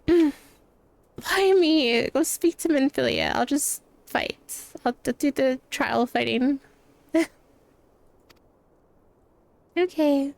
Why me? Go speak to Minfilia. I'll just fight. I'll do the trial fighting. Okay.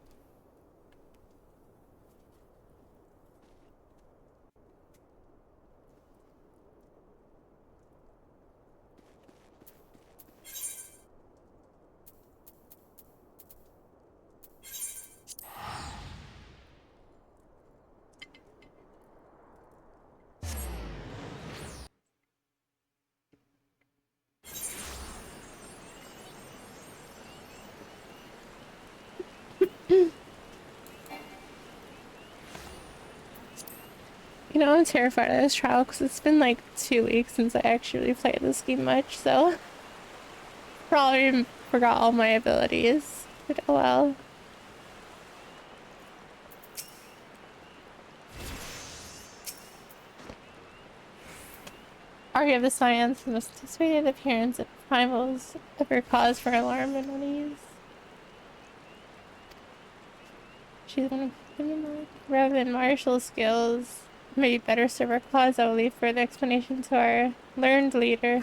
You know, I'm terrified of this trial because it's been like 2 weeks since I actually played this game much, so probably forgot all my abilities. But oh well. Argue of the science, the most anticipated appearance of primals ever cause for alarm and unease. She's one of rather than martial skills. Maybe better serve our cause. I will leave further explanation to our learned leader.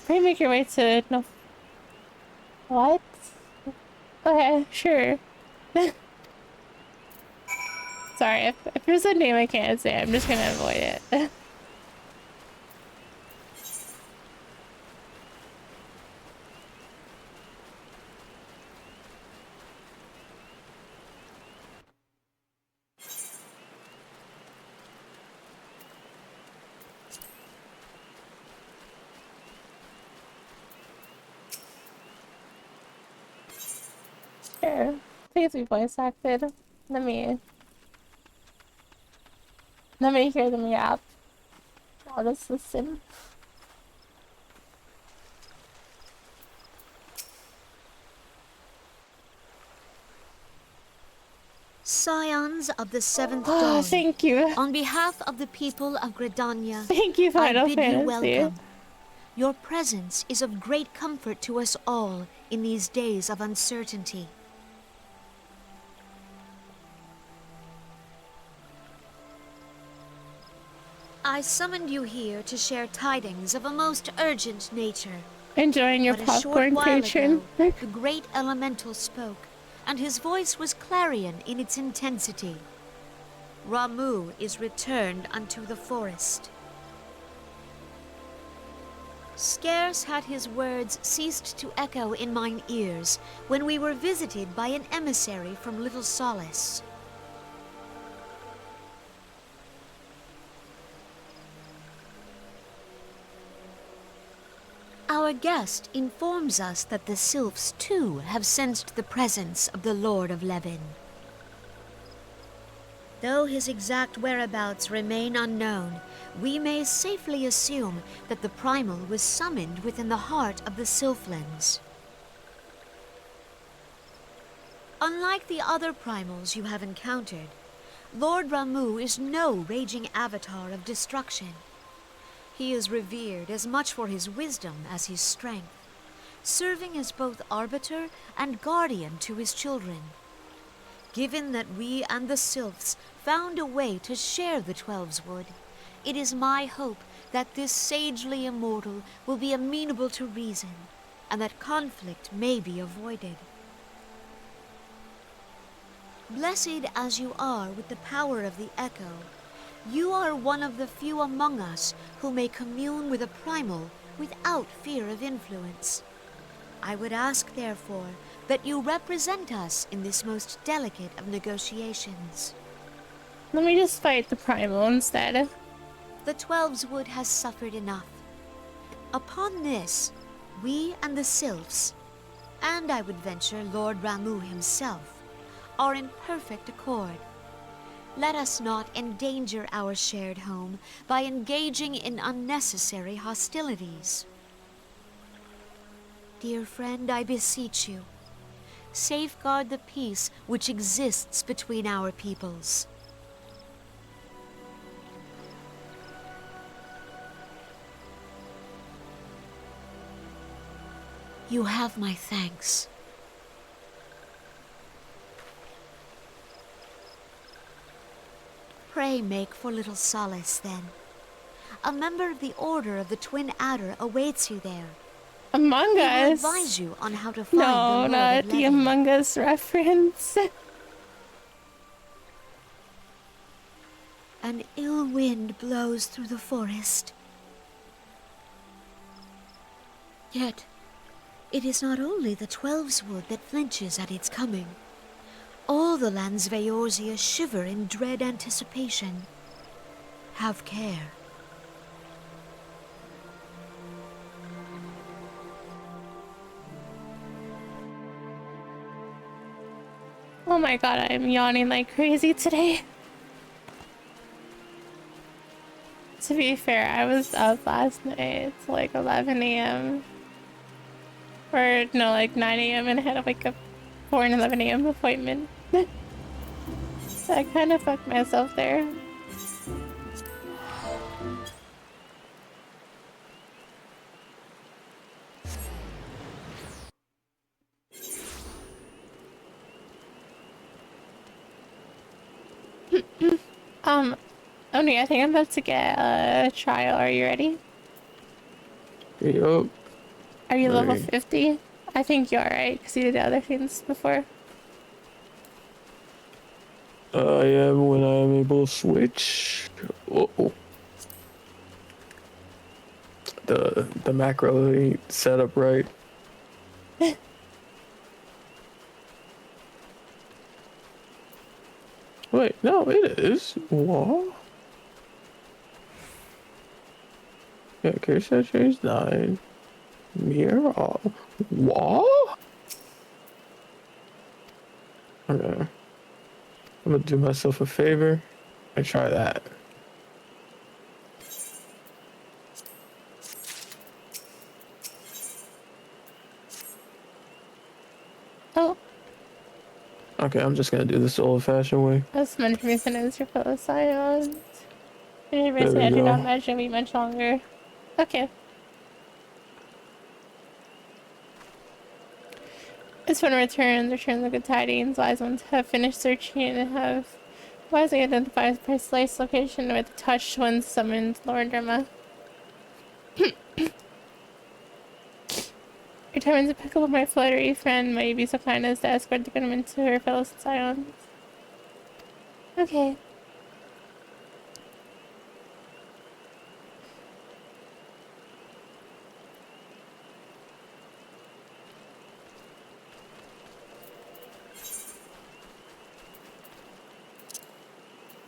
Pray make your way to no. What? Okay, sure. Sorry, if there's a name I can't say, I'm just gonna avoid it. Sure. Please be voice acted. Let me hear them yap. I'll just listen. Scions of the Seventh Oh, Dawn. thank you. On behalf of the people of Gridania, Thank you, Final I bid Fantasy. you welcome. Your presence is of great comfort to us all in these days of uncertainty. I summoned you here to share tidings of a most urgent nature. Enjoying your But a short popcorn, while patron. ago, the great elemental spoke, and his voice was clarion in its intensity. Ramuh is returned unto the forest. Scarce had his words ceased to echo in mine ears when we were visited by an emissary from Little Solace. Our guest informs us that the sylphs too have sensed the presence of the Lord of Levin. Though his exact whereabouts remain unknown, we may safely assume that the primal was summoned within the heart of the Sylphlands. Unlike the other primals you have encountered, Lord Ramuh is no raging avatar of destruction. He is revered as much for his wisdom as his strength, serving as both arbiter and guardian to his children. Given that we and the Sylphs found a way to share the Twelves Wood, it is my hope that this sagely immortal will be amenable to reason, and that conflict may be avoided. Blessed as you are with the power of the Echo, you are one of the few among us who may commune with a primal without fear of influence. I would ask, therefore, that you represent us in this most delicate of negotiations. Let me just fight the primal instead. The Twelves Wood has suffered enough. Upon this, we and the Sylphs, and I would venture Lord Ramuh himself, are in perfect accord. Let us not endanger our shared home by engaging in unnecessary hostilities. Dear friend, I beseech you, safeguard the peace which exists between our peoples. You have my thanks. Pray make for Little Solace, then. A member of the Order of the Twin Adder awaits you there. Among He Us? will advise you on how to find the No, Lord not of the Levin. Among Us reference. An ill wind blows through the forest. Yet, it is not only the Twelves Wood that flinches at its coming. All the lands Veorzia shiver in dread anticipation. Have care. Oh my god, I am yawning like crazy today. To be fair, I was up last night till like 11 a.m. Or no, like 9 a.m. and I had to wake up for an 11 a.m. appointment. So I kind of fucked myself there. Oni, I think I'm about to get a trial. Are you ready? Yup. Are you level Ready. 50? I think you are, right? Because you did the other things before. I am when I am able to switch. Uh-oh. The macro ain't set up right. Wait, no, it is. What? Yeah, case saturation's 9. Mirror off. What? Okay. I'm gonna do myself a favor and try that. Oh, Okay, I'm just gonna do this the old-fashioned way. that's meant for me to send your fellow scions. And you There say we I do not go. imagine it'll be much longer. Okay. This one returns the good tidings. Wise ones have finished searching and have Wisely identifies precise location with touch when summoned Lord Rama. Your time is impeccable, my fluttery friend. Might you be so kind as to escort the gunman to her fellow scions? Okay.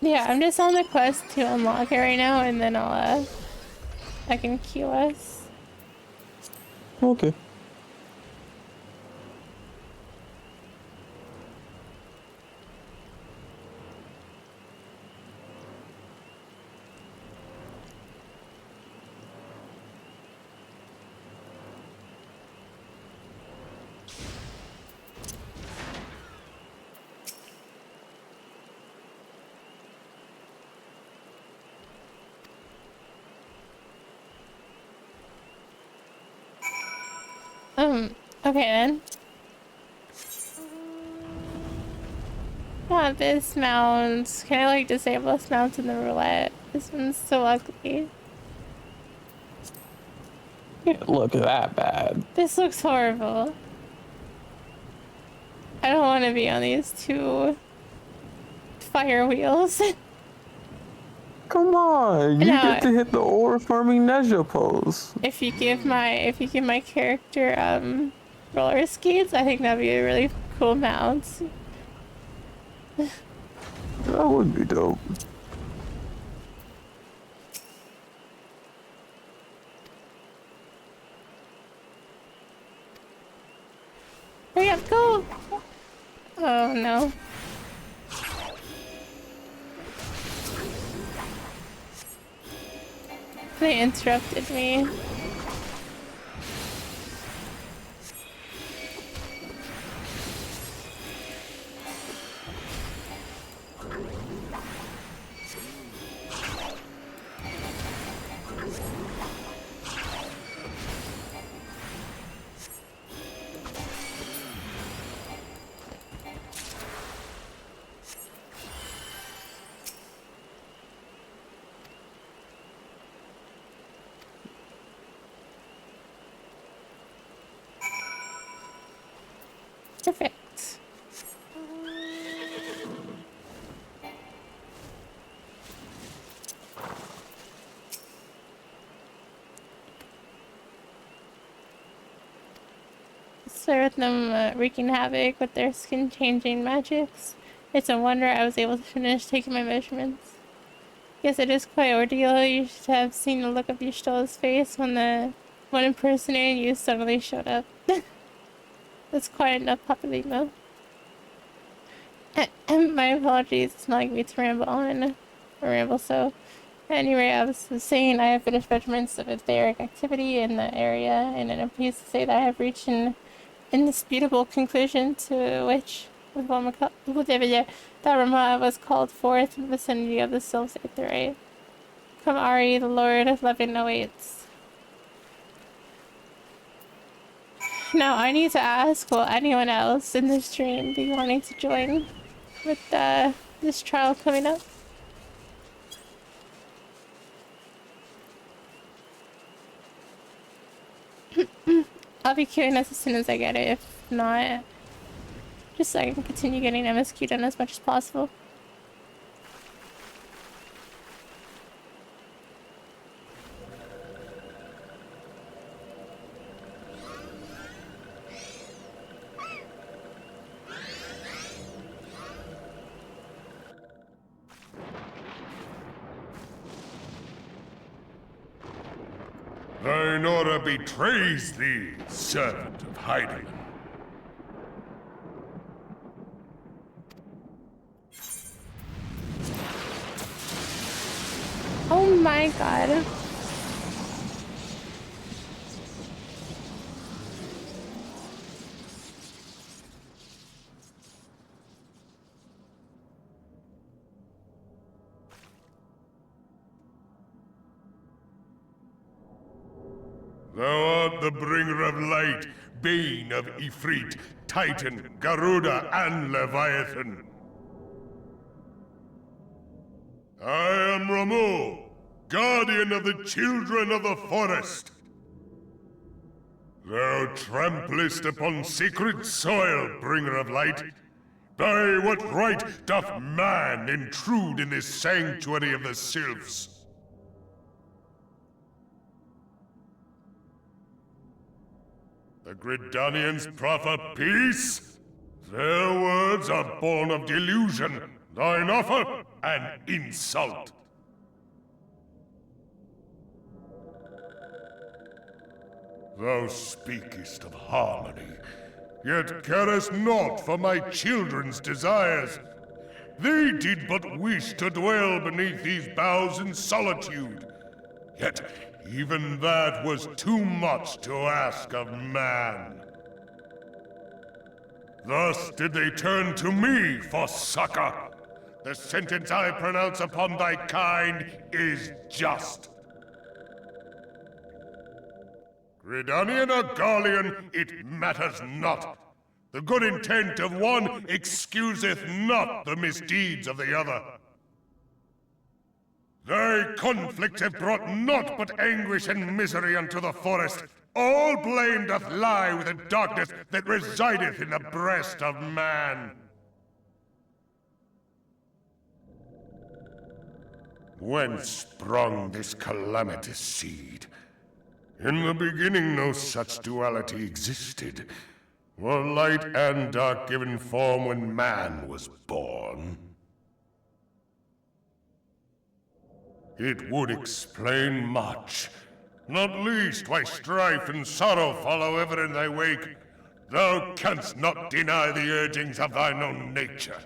Yeah, I'm just on the quest to unlock it right now, and then I can queue us. Okay. Okay then. Oh, this mount. Can I like disable this mount in the roulette? This one's so ugly. Can't look that bad. This looks horrible. I don't want to be on these two fire wheels. Come on, you No, get to hit the ore farming Neja pose. if you give my character roller skates, I think that'd be a really cool mount. That would be dope. Hurry up, go! Oh no. They interrupted me. Perfect. So with them wreaking havoc with their skin-changing magics, it's a wonder I was able to finish taking my measurements. Yes, it is quite ordeal. You should have seen the look of Yishtola's face when the one impersonating you suddenly showed up. That's quite enough, Papalimo. My apologies, it's not like me to ramble on. Or ramble so. Anyway, I was saying I have finished measurements of etheric activity in the area, and I'm pleased to say that I have reached an indisputable conclusion to which that Rama was called forth in the vicinity of the Sylph's Aetherite. Come Ari, the Lord of Levin awaits. Now I need to ask, will anyone else in this stream be wanting to join with this trial coming up? I'll be queuing as soon as I get it. If not, just so I can continue getting MSQ done as much as possible. Thine order betrays thee, servant of Heidelin. Oh my god. Thou art the bringer of light, bane of Ifrit, Titan, Garuda, and Leviathan. I am Ramu, guardian of the children of the forest. Thou tramplest upon sacred soil, bringer of light. By what right doth man intrude in this sanctuary of the sylphs? The Gridanians proffer peace? Their words are born of delusion, thine offer an insult. Thou speakest of harmony, yet carest naught for my children's desires. They did but wish to dwell beneath these boughs in solitude. Yet even that was too much to ask of man. Thus did they turn to me for succor. The sentence I pronounce upon thy kind is just. Gridanian or Garlean, it matters not. The good intent of one excuseth not the misdeeds of the other. Thy conflicts have brought naught but anguish and misery unto the forest. All blame doth lie with the darkness that resideth in the breast of man. Whence sprung this calamitous seed? In the beginning no such duality existed. Were light and dark given form when man was born? It would explain much, not least why strife and sorrow follow ever in thy wake. Thou canst not deny the urgings of thine own nature.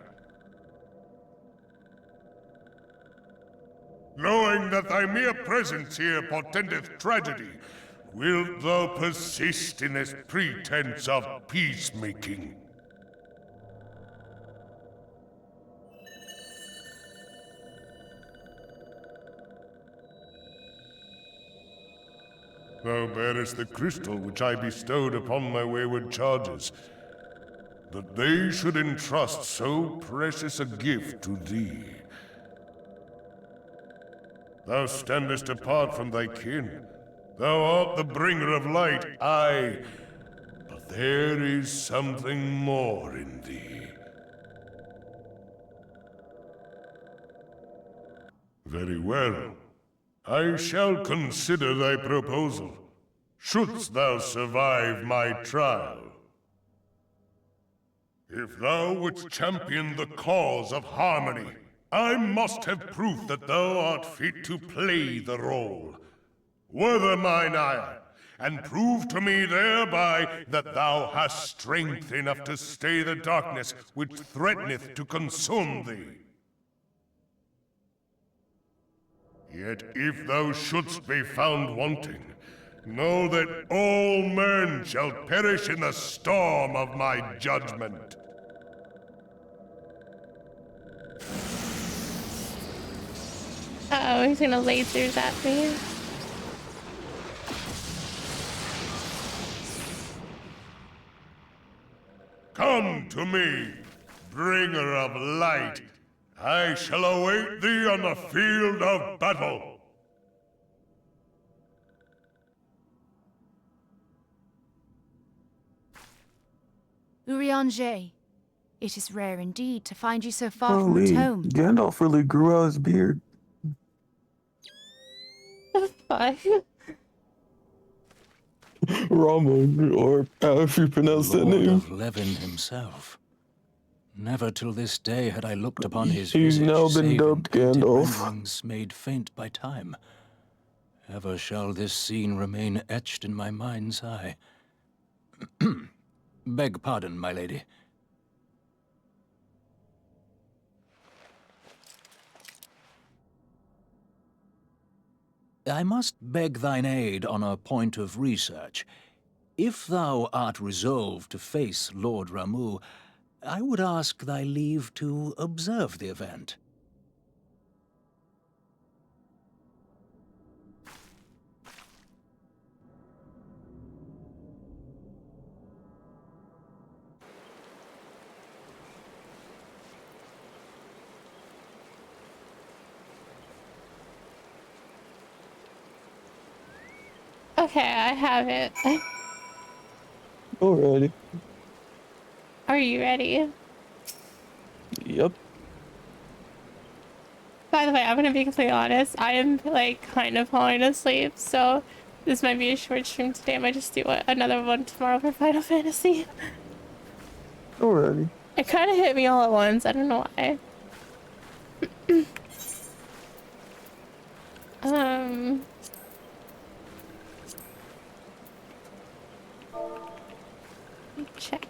Knowing that thy mere presence here portendeth tragedy, wilt thou persist in this pretense of peacemaking? Thou bearest the crystal which I bestowed upon my wayward charges. That they should entrust so precious a gift to thee. Thou standest apart from thy kin. Thou art the bringer of light, aye. But there is something more in thee. Very well. I shall consider thy proposal, shouldst thou survive my trial. If thou wouldst champion the cause of harmony, I must have proof that thou art fit to play the role. Wither mine ire, and prove to me thereby that thou hast strength enough to stay the darkness which threateneth to consume thee. Yet if thou shouldst be found wanting, know that all men shall perish in the storm of my judgment. Oh, he's gonna lasers at me. Come to me, bringer of light. I shall await thee on the field of battle. Urianger, it is rare indeed to find you so far from Holy, at home. Gandalf really grew out his beard. Fine. Rommel, or however you pronounce that Lord name. of Levin himself. Never till this day had I looked upon his He's visage, now been save in dubbed painted Gandalf. renderings made faint by time. Ever shall this scene remain etched in my mind's eye. Beg pardon, my lady. I must beg thine aid on a point of research. If thou art resolved to face Lord Ramu, I would ask thy leave to observe the event. Okay, I have it. Alrighty. Are you ready? Yep. By the way, I'm gonna be completely honest. I am like kind of falling asleep, so this might be a short stream today. I might just do another one tomorrow for Final Fantasy. Alrighty. It kind of hit me all at once. I don't know why. Check.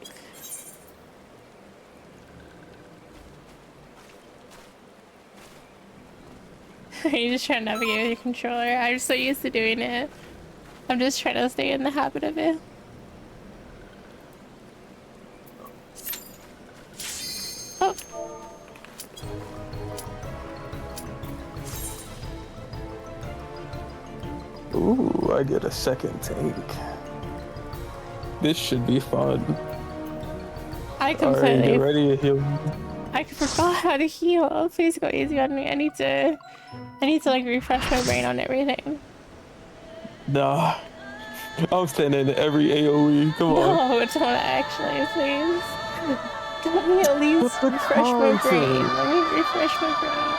You're just trying to navigate with your controller. I'm so used to doing it. I'm just trying to stay in the habit of it. Oh. Ooh, I get a second tank. This should be fun. I completely. Alright, get ready to heal. I forgot how to heal. Please go easy on me. I need to like refresh my brain on everything. Nah. I'm standing in every AoE. Come on. No, don't actually, please. Let me at least refresh my brain. Let me refresh my brain.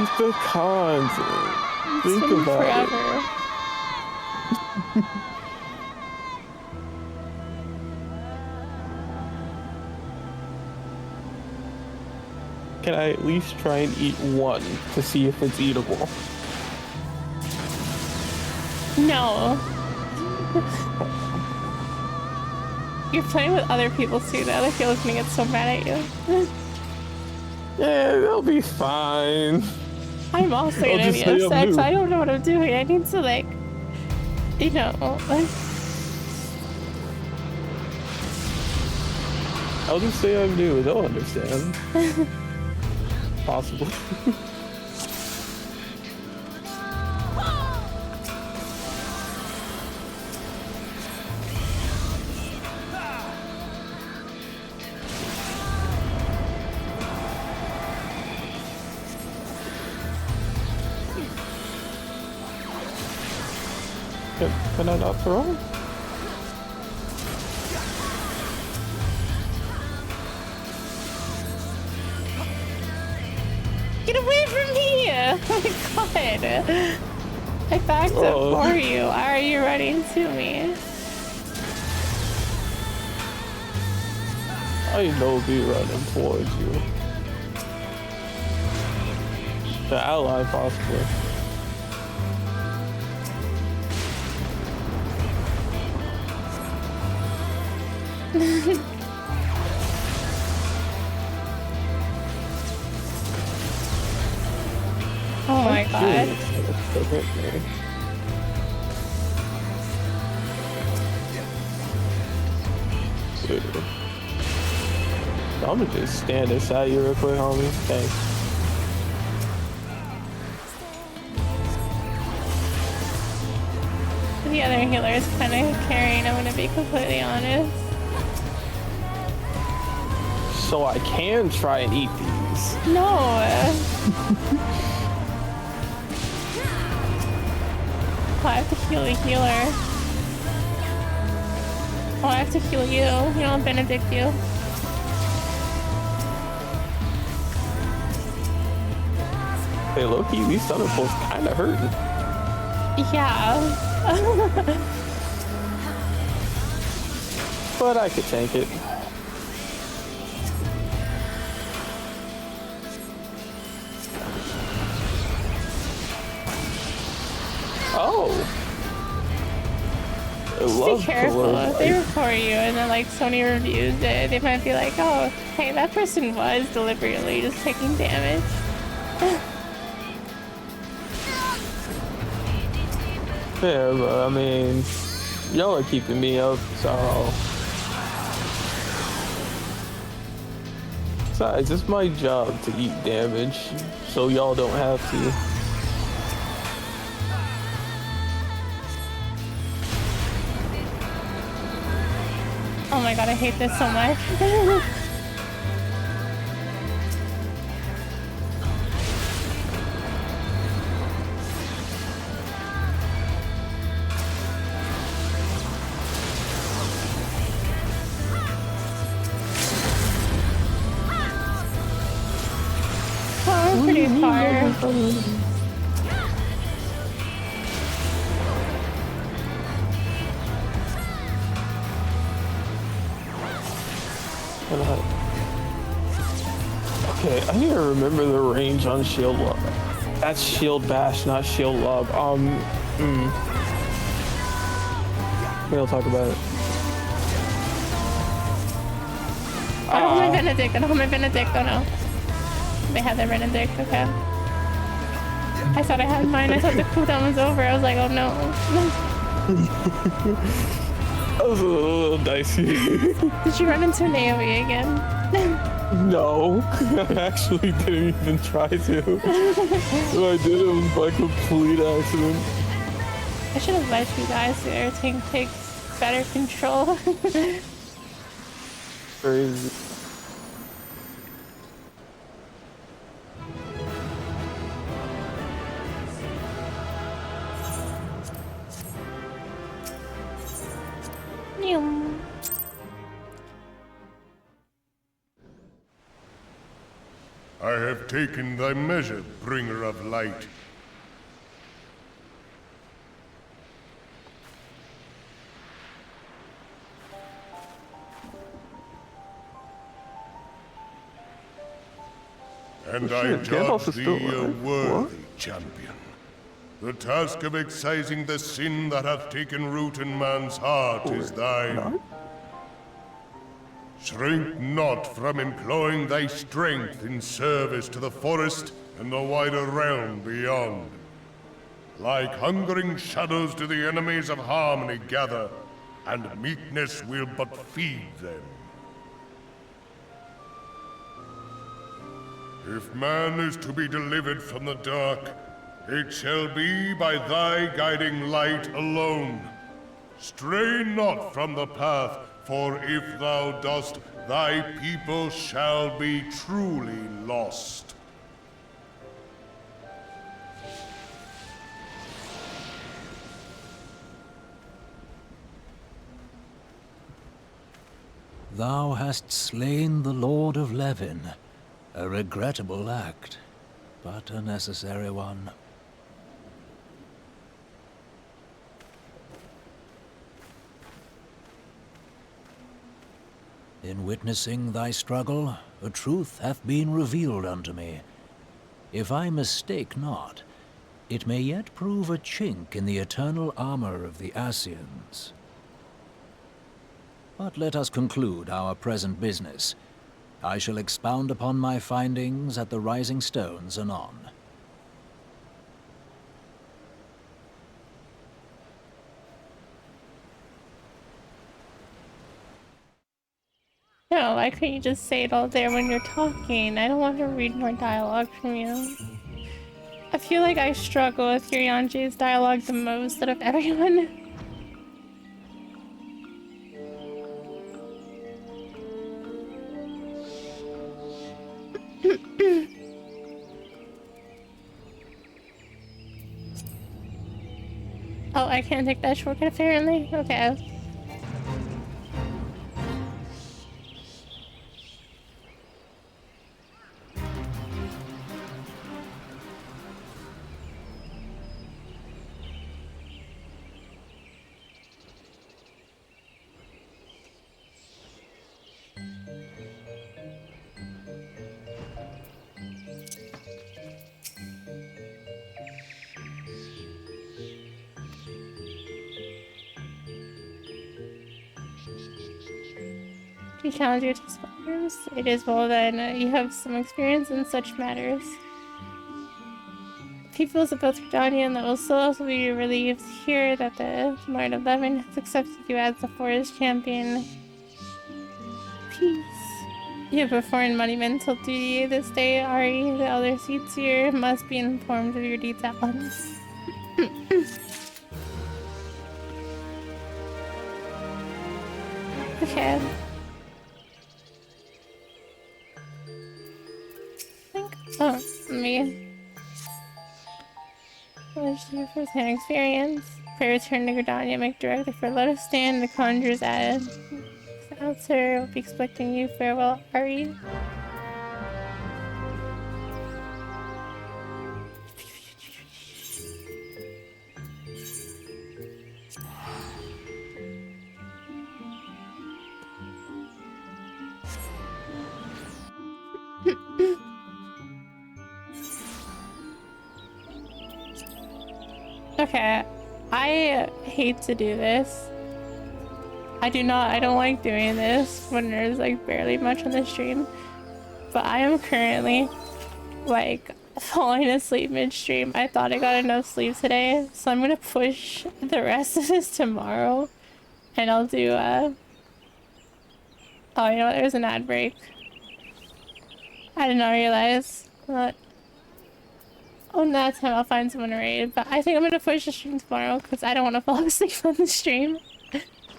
It's the content. It's Think been about forever. Can I at least try and eat one to see if it's eatable? No. You're playing with other people too. The other people's gonna get so mad at you. Yeah, they'll be fine. I'm also gonna be upset, so I don't know what I'm doing. I need to like, you know. I'll just say I'm new. They'll understand. Possible. Can I not throw? Get away from me! Oh my god! I backed up for you. Why are you running to me? I know be running towards you. The ally, possibly. Oh my god. I'm gonna just stand inside you real quick, homie. Thanks. The other healer is kind of carrying, I'm gonna be completely honest. So I can try and eat these. No! Oh, I have to heal a healer. Oh, I have to heal you. You know, benedict you. Hey, low-key, these thunderbolts kinda hurting. Yeah. But I could tank it. Oh. Just be careful. If they report you and then like Sony reviews it, they might be like, oh, hey, that person was deliberately just taking damage. Yeah, but I mean, y'all are keeping me up, so. Besides, it's my job to eat damage, so y'all don't have to. Oh my god, I hate this so much. we're pretty far. Okay, I need to remember the range on shield lob. That's shield bash, not shield lob. We'll talk about it. I don't have my Benedict. I don't have my Benedict. Oh no. They had their Benedict. Okay. I thought I had mine. I thought the cooldown was over. I was like, oh no. That was a little dicey. Did you run into an AoE again? No, I actually didn't even try to. What I did, it was by complete accident. I should have let you guys so their tank takes better control. Crazy. I have taken thy measure, bringer of light. And I judge thee a worthy champion. The task of excising the sin that hath taken root in man's heart is thine. Shrink not from employing thy strength in service to the forest and the wider realm beyond. Like hungering shadows do the enemies of harmony gather, and meekness will but feed them. If man is to be delivered from the dark, it shall be by thy guiding light alone. Stray not from the path, for if thou dost, thy people shall be truly lost. Thou hast slain the Lord of Levin. A regrettable act, but a necessary one. In witnessing thy struggle, a truth hath been revealed unto me. If I mistake not, it may yet prove a chink in the eternal armor of the Ascians. But let us conclude our present business. I shall expound upon my findings at the Rising Stones anon. No, why couldn't you just say it all there when you're talking? I don't want to read more dialogue from you. I feel like I struggle with Yurianji's dialogue the most out of everyone. Oh, I can't take that shortcut apparently? Okay. To challenge your spiders, it is well then you have some experience in such matters. Peoples of both Gridania and the Usos will be relieved to hear that the Lord of Levin has accepted you as the forest champion. Peace. You have performed monumental duty this day, Ari. The other seats here must be informed of your deeds at once. Okay. Oh, me. What's your first-hand experience? Pray return to Gridania, make directly for Let Us Stand, the Conjurer's Ad. Sir will be expecting you. Farewell, Ari. Okay, I hate to do this. I don't like doing this when there's like barely much on the stream. But I am currently like falling asleep midstream. I thought I got enough sleep today, so I'm gonna push the rest of this tomorrow. And I'll do oh, you know what, there's an ad break. I did not realize. But on that time I'll find someone to raid. But I think I'm gonna push the stream tomorrow because I don't want to fall asleep on the stream.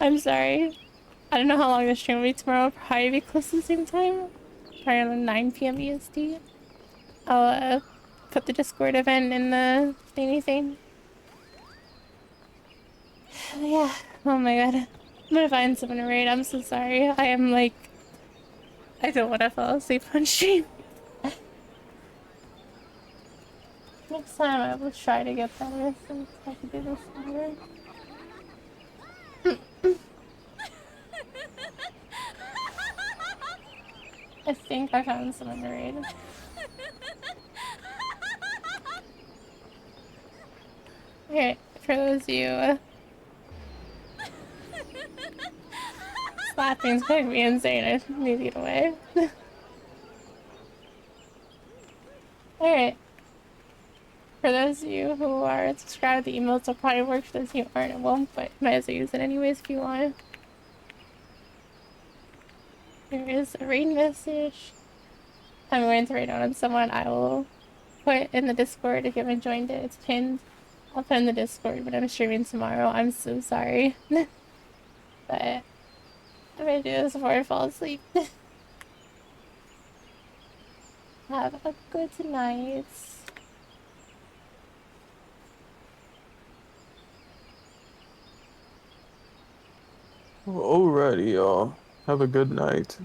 I'm sorry. I don't know how long the stream will be tomorrow. Probably be close to the same time. Probably around 9 PM EST. I'll put the Discord event in the thingy thing. Yeah. Oh my god. I'm gonna find someone to raid. I'm so sorry. I am like... I don't want to fall asleep on stream. Next time I will try to get better since I can do this better. I think I found someone to raid. Okay, for those of you slapping's gonna be insane. I need to get away. Alright. For those of you who are subscribed, the emails will probably work. For those of you who aren't, it won't, but you might as well use it anyways if you want. There is a raid message. I'm going to raid on someone. I will put in the Discord if you haven't joined it. It's pinned. I'll put in the Discord when I'm streaming tomorrow. I'm so sorry. But I'm gonna do this before I fall asleep. Have a good night. Alrighty, y'all. Have a good night.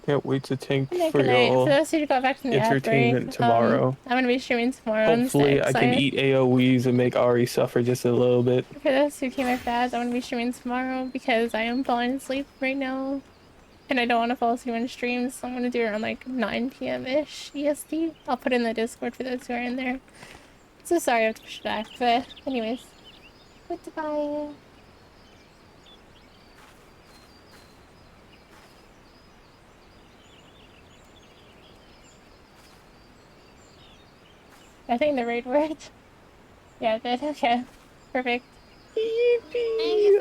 Can't wait to tank for Good night. For y'all those who got back from the ad break, entertainment tomorrow. I'm gonna be streaming tomorrow. Hopefully I can eat AoEs and make Ari suffer just a little bit. For those who came back fast, I'm gonna be streaming tomorrow because I am falling asleep right now. And I don't want to fall asleep on streams, so I'm gonna do it around like 9 PM-ish EST. I'll put in the Discord for those who are in there. So sorry I have to push it back, but anyways. Goodbye. I think the raid worked. Yeah, it did. Okay. Perfect.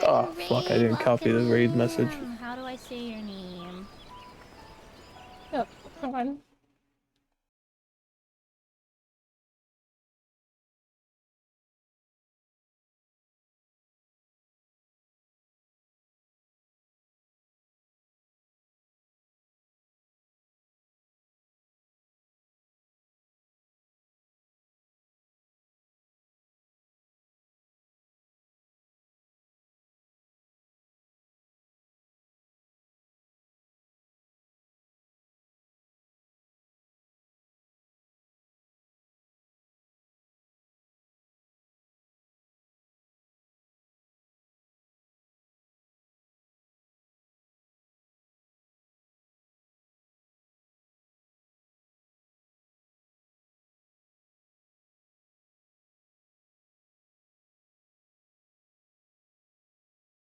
Oh, fuck, I didn't copy the raid message. How do I say your name? Oh, hold on.